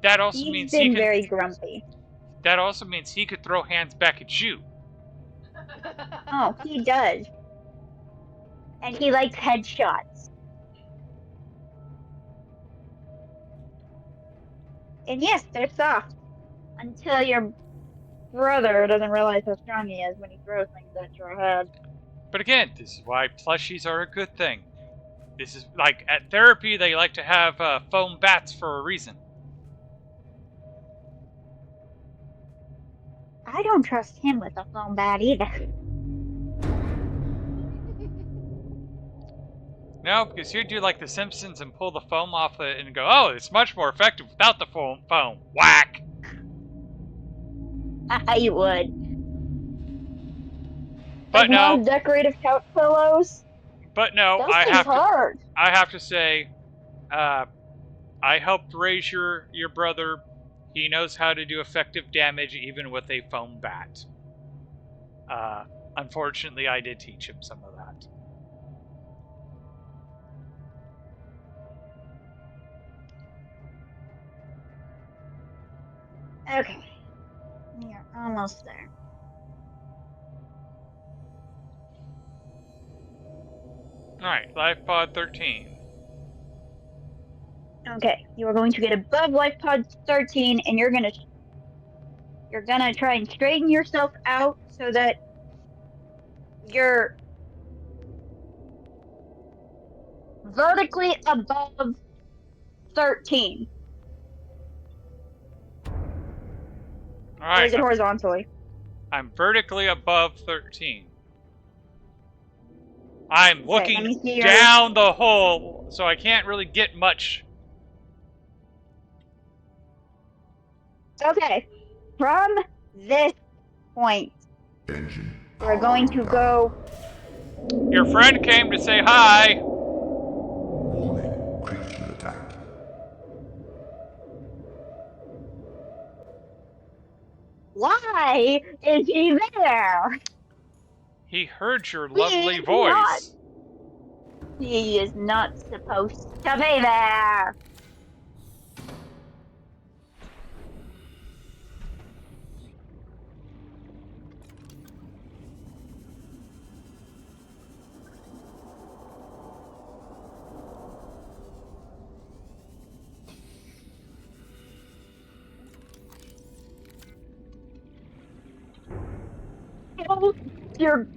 that also He's means been very grumpy. that also means he could throw hands back at you. Oh, he does. And he likes headshots. And yes, they're soft. Until your brother doesn't realize how strong he is when he throws things at your head. But again, this is why plushies are a good thing. This is like at therapy they like to have foam bats for a reason. I don't trust him with a foam bat either. No, because he'd do like the Simpsons and pull the foam off it and go, oh, it's much more effective without the foam. Whack! I would. But like no. Mom's decorative couch pillows. But no, Those things hurt. I have to say, I helped raise your brother. He knows how to do effective damage even with a foam bat. Unfortunately, I did teach him some of that. Okay. We are almost there. Alright, Life Pod 13. Okay, you are going to get above Life Pod 13, and you're gonna try and straighten yourself out so that you're vertically above 13. Or Alright, is it horizontally? I'm vertically above 13. I'm Okay, let looking me see your... down the hole, so I can't really get much. Okay. From this point, Engine we're going powering to down. go... Your friend came to say hi. Warning, creature attack. Why is he there? He heard your He lovely is not... voice. He is not supposed to be there. Oh, dear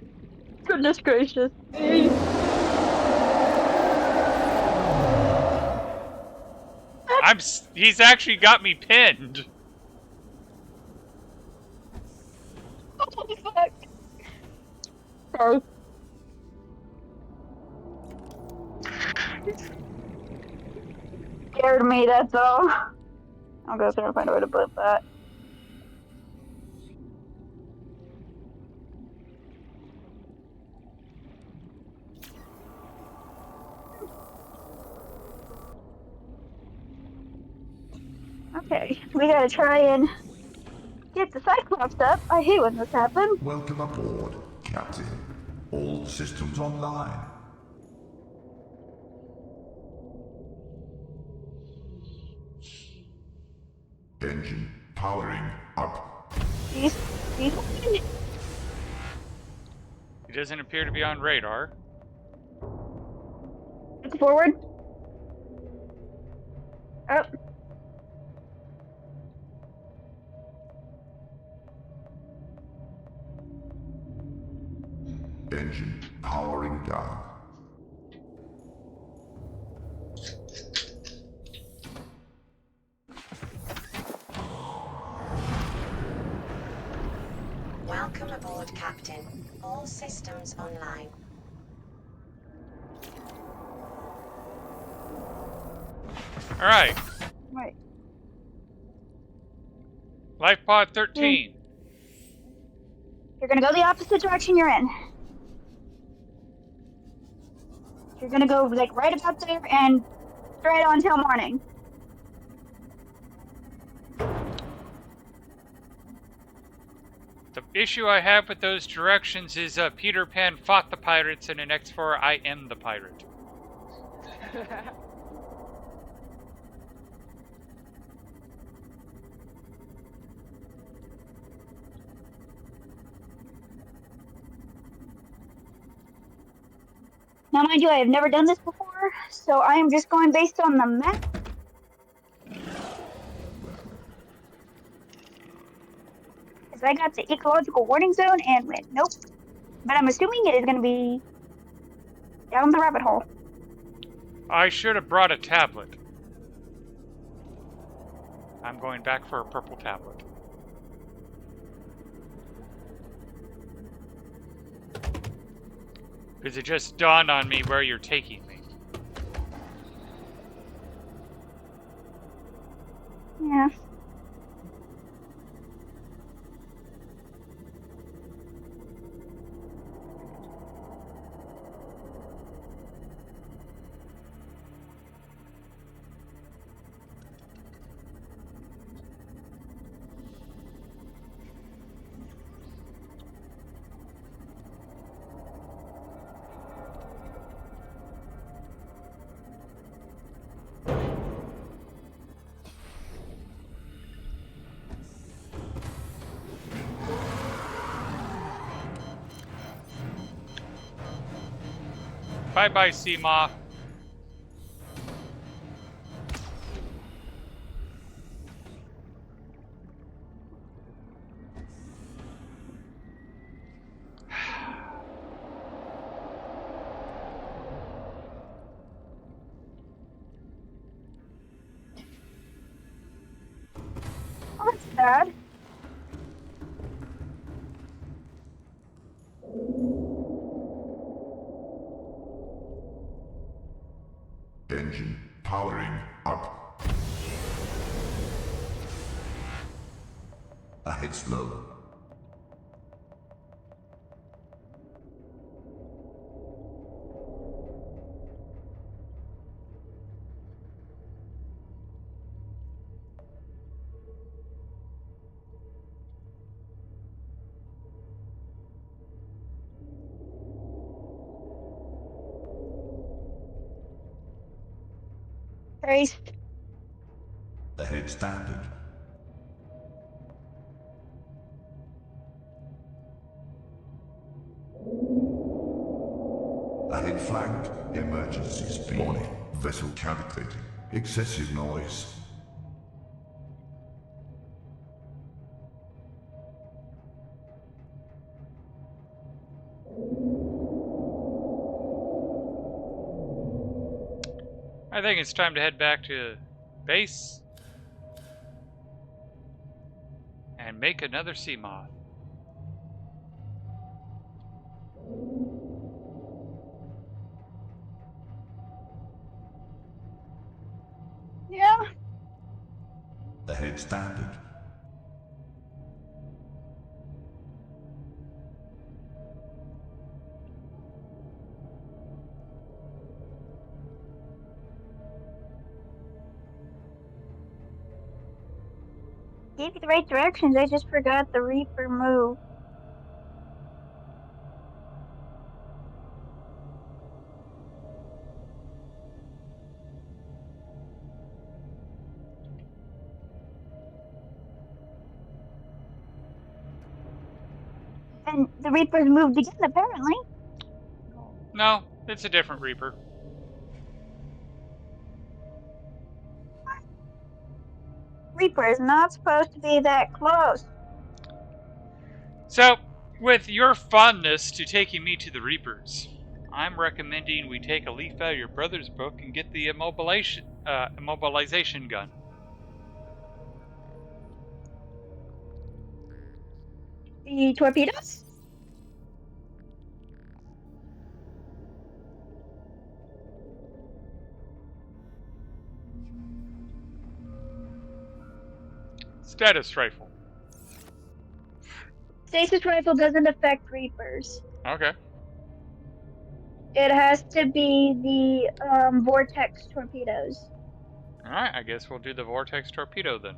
goodness gracious. He's actually got me pinned. Oh, fuck. Sorry. Scared me, that's all. I'll go through and find a way to put that. Okay, we gotta try and get the Cyclops up. I hate when this happens. Welcome aboard, Captain. All systems online. Engine powering up. He's He doesn't appear to be on radar. Look forward. Oh, Engine powering down. Welcome aboard, Captain. All systems online. Alright. right. Life pod 13. You're gonna go the opposite direction you're in. You're gonna go like right about there and straight on till morning. The issue I have with those directions is Peter Pan fought the pirates, and in X4 I am the pirate. Now, mind you, I have never done this before, so I am just going based on the map. Because I got the ecological warning zone and went, nope. But I'm assuming it is going to be down the rabbit hole. I should have brought a tablet. I'm going back for a purple tablet. Because it just dawned on me where you're taking me. Yeah. Bye-bye, Seamoth. Oh, that's sad. Engine powering up. Ahead slow. Traced. Ahead standard. Ahead flagged. Emergency speed. Warning. Vessel counterfeiting. Excessive noise. I think it's time to head back to base and make another sea moth. Yeah. Ahead standard. Gave you the right directions. I just forgot the Reaper move. And the Reaper's moved again, apparently. No, it's a different Reaper. Reaper is not supposed to be that close. So, with your fondness to taking me to the Reapers, I'm recommending we take a leaf out of your brother's book and get the immobilization gun. The torpedoes? Status rifle. Stasis rifle doesn't affect Reapers. Okay. It has to be the vortex torpedoes. Alright, I guess we'll do the vortex torpedo then.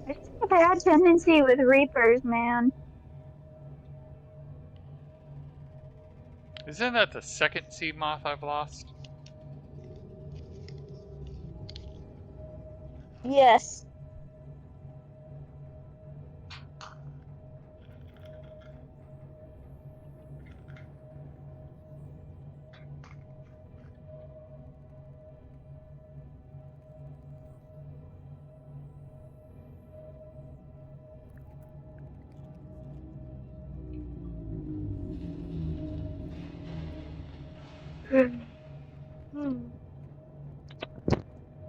It's a bad tendency with Reapers, man. Isn't that the second sea moth I've lost? Yes.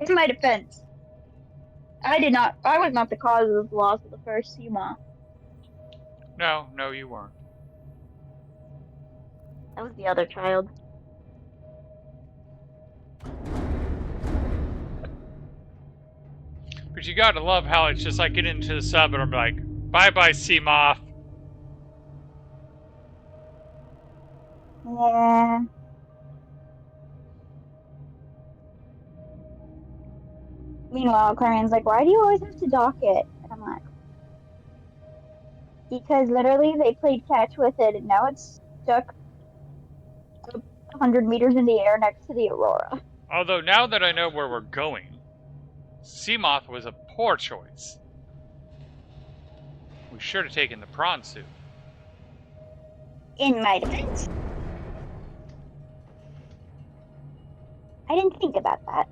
In my defense, I was not the cause of the loss of the first Seamoth. No, you weren't. That was the other child. But you gotta love how it's just like getting into the sub and I'm like, bye-bye, sea moth. Yeah. Meanwhile, Clarion's like, why do you always have to dock it? And I'm like, because literally they played catch with it and now it's stuck 100 meters in the air next to the Aurora. Although now that I know where we're going, sea moth was a poor choice. We should have taken the prawn suit. In my defense, I didn't think about that.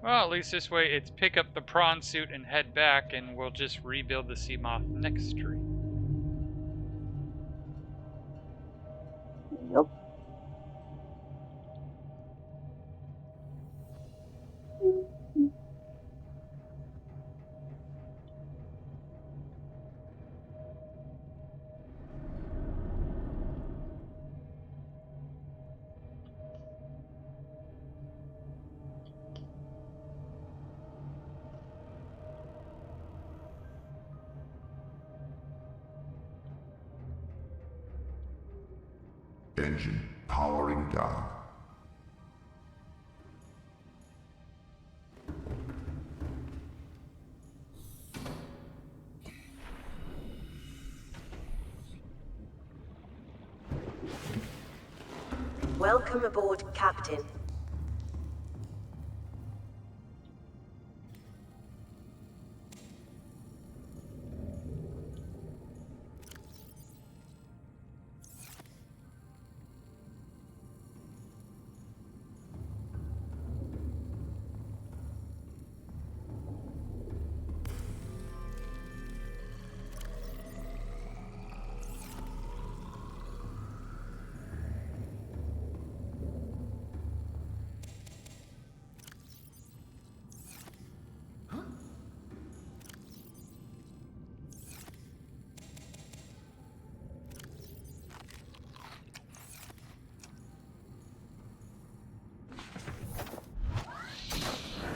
Well, at least this way it's pick up the prawn suit and head back, and we'll just rebuild the sea moth next stream. Yep. Engine powering down. Welcome aboard, Captain.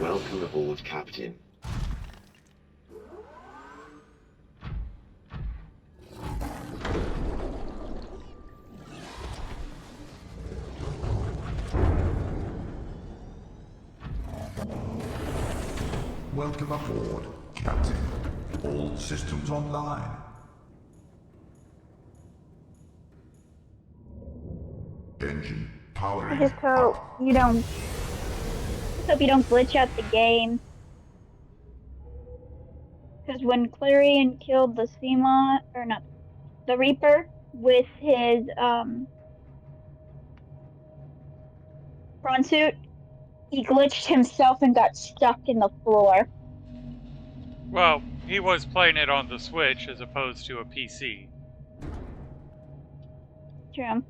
Welcome aboard, Captain. Welcome aboard, Captain. All systems online. Engine I powering just hope up. you don't. Just hope you don't glitch out the game. Because when Clarion killed the Seamont, or not, the Reaper with his prawn suit, he glitched himself and got stuck in the floor. Well, he was playing it on the Switch as opposed to a PC. True.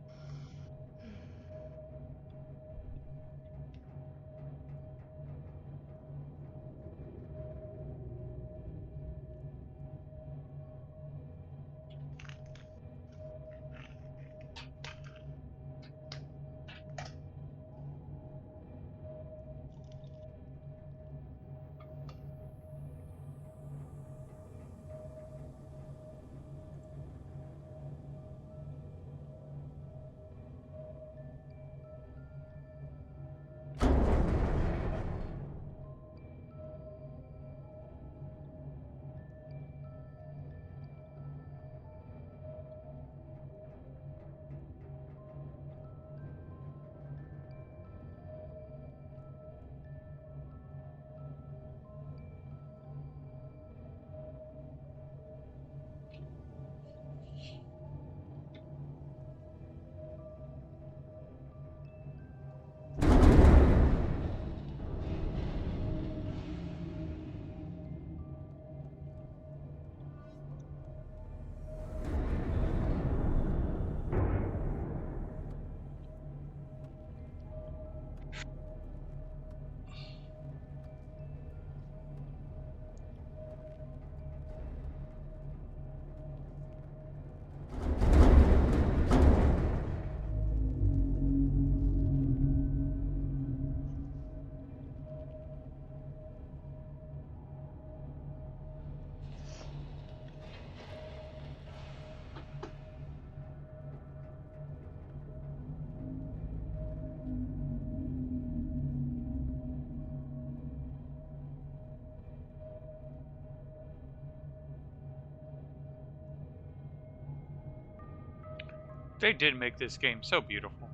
They did make this game so beautiful.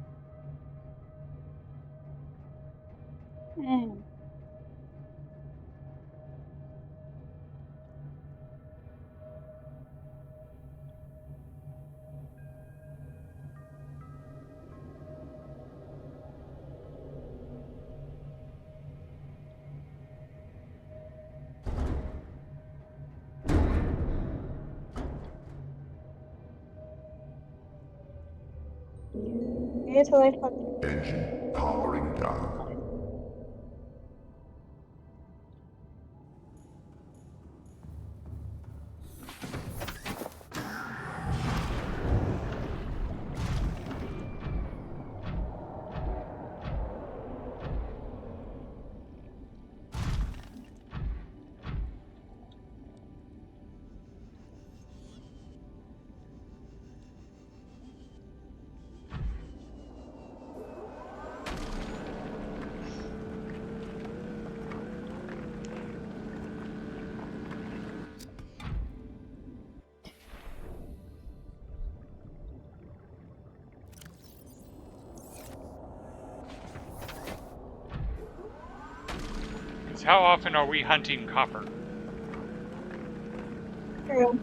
Mm. Wait until I fuck. Engine powering down. Because how often are we hunting copper? True.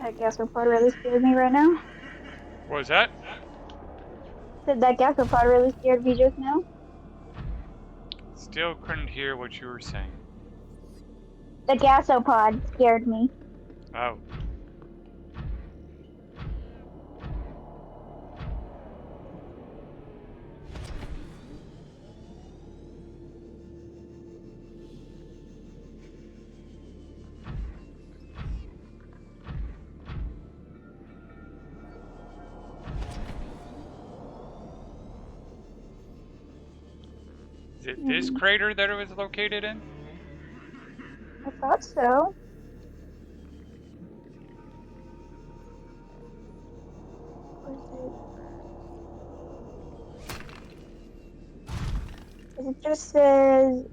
That gasopod really scared me right now. What was that? Said that gasopod really scared me just now. Still couldn't hear what you were saying. The gasopod scared me. Oh. Is it this crater that it was located in? I thought so. Or it just says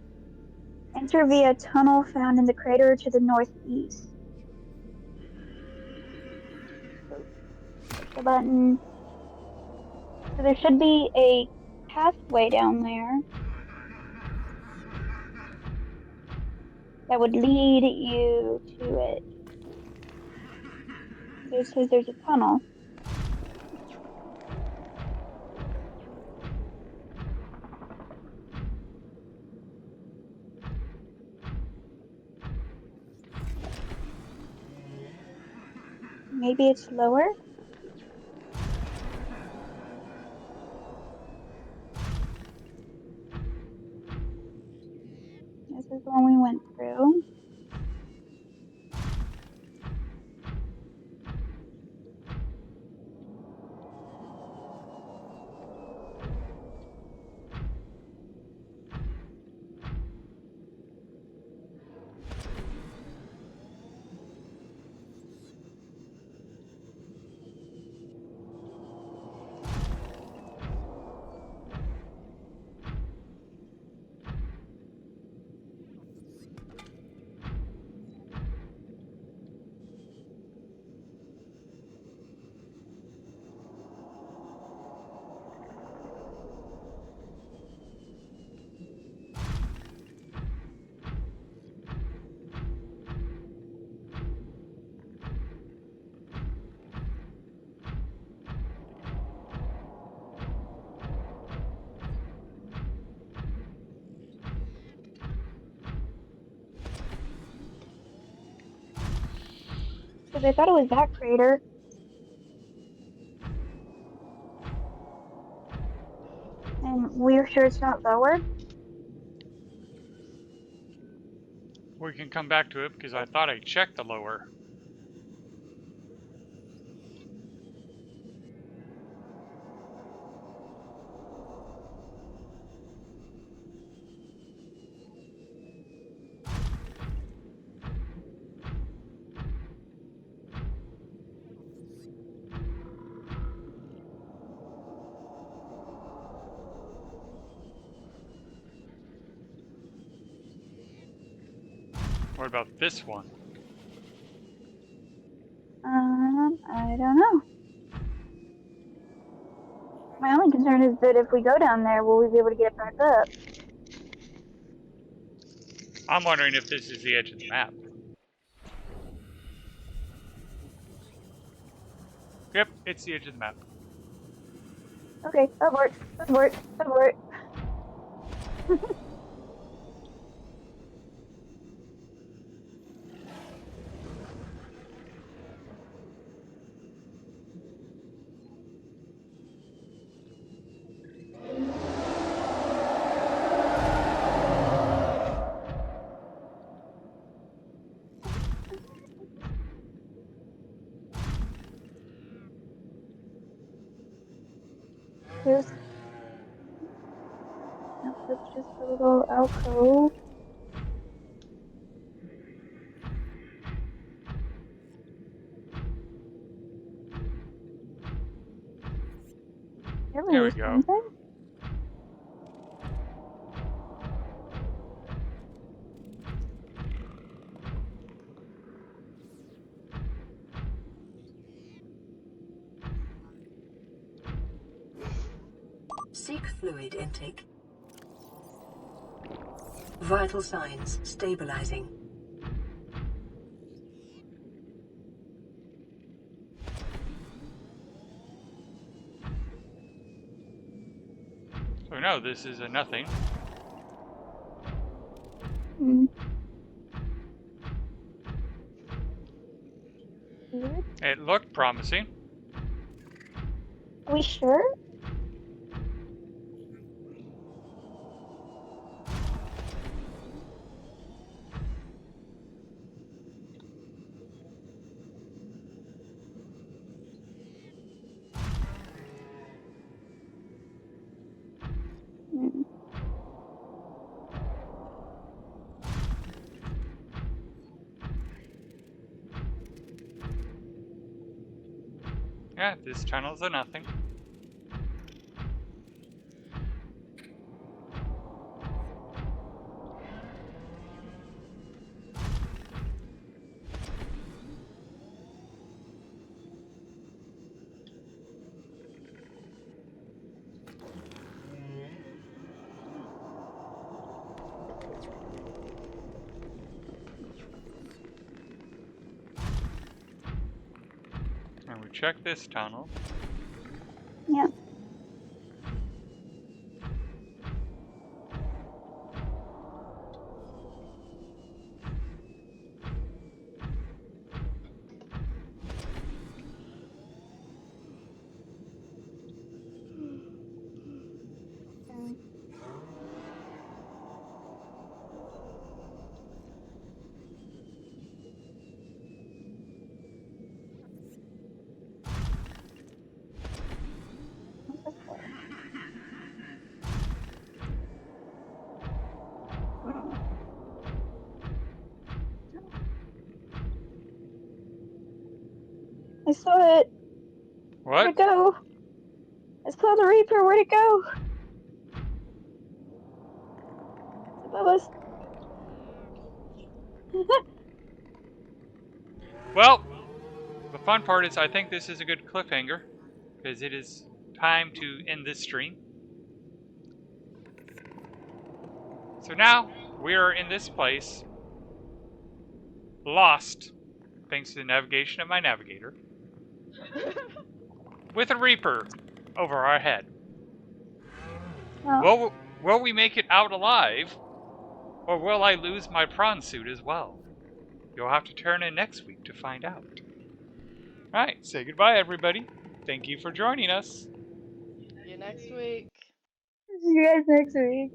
enter via tunnel found in the crater to the northeast. So push the button. So there should be a pathway down there that would lead you to it. It says there's a tunnel. Maybe it's lower? This is the one we went through. Because I thought it was that crater. And we're sure it's not lower? We can come back to it because I thought I checked the lower. What about this one? I don't know. My only concern is that if we go down there, will we be able to get it back up? I'm wondering if this is the edge of the map. Yep, it's the edge of the map. Okay, abort, abort, abort. There's... No, that's just a little alcove. There There we was go. something. Seek fluid intake. Vital signs stabilizing. So no, this is a nothing. Hmm. Weird. It looked promising. Are we sure? Hmm. Yeah, this tunnel's a nothing. And we check this tunnel. Yeah. Hmm. What's this for? Hmm. I saw it. Where'd What? it go? I saw the Reaper. Where'd it go? It's above us. Well, the fun part is I think this is a good cliffhanger because it is time to end this stream. So now we are in this place, lost, thanks to the navigation of my navigator, with a Reaper over our head. Well, Will we make it out alive, or will I lose my prawn suit as well? You'll have to turn in next week to find out. All right, say goodbye, everybody. Thank you for joining us. See you next week. See you guys next week.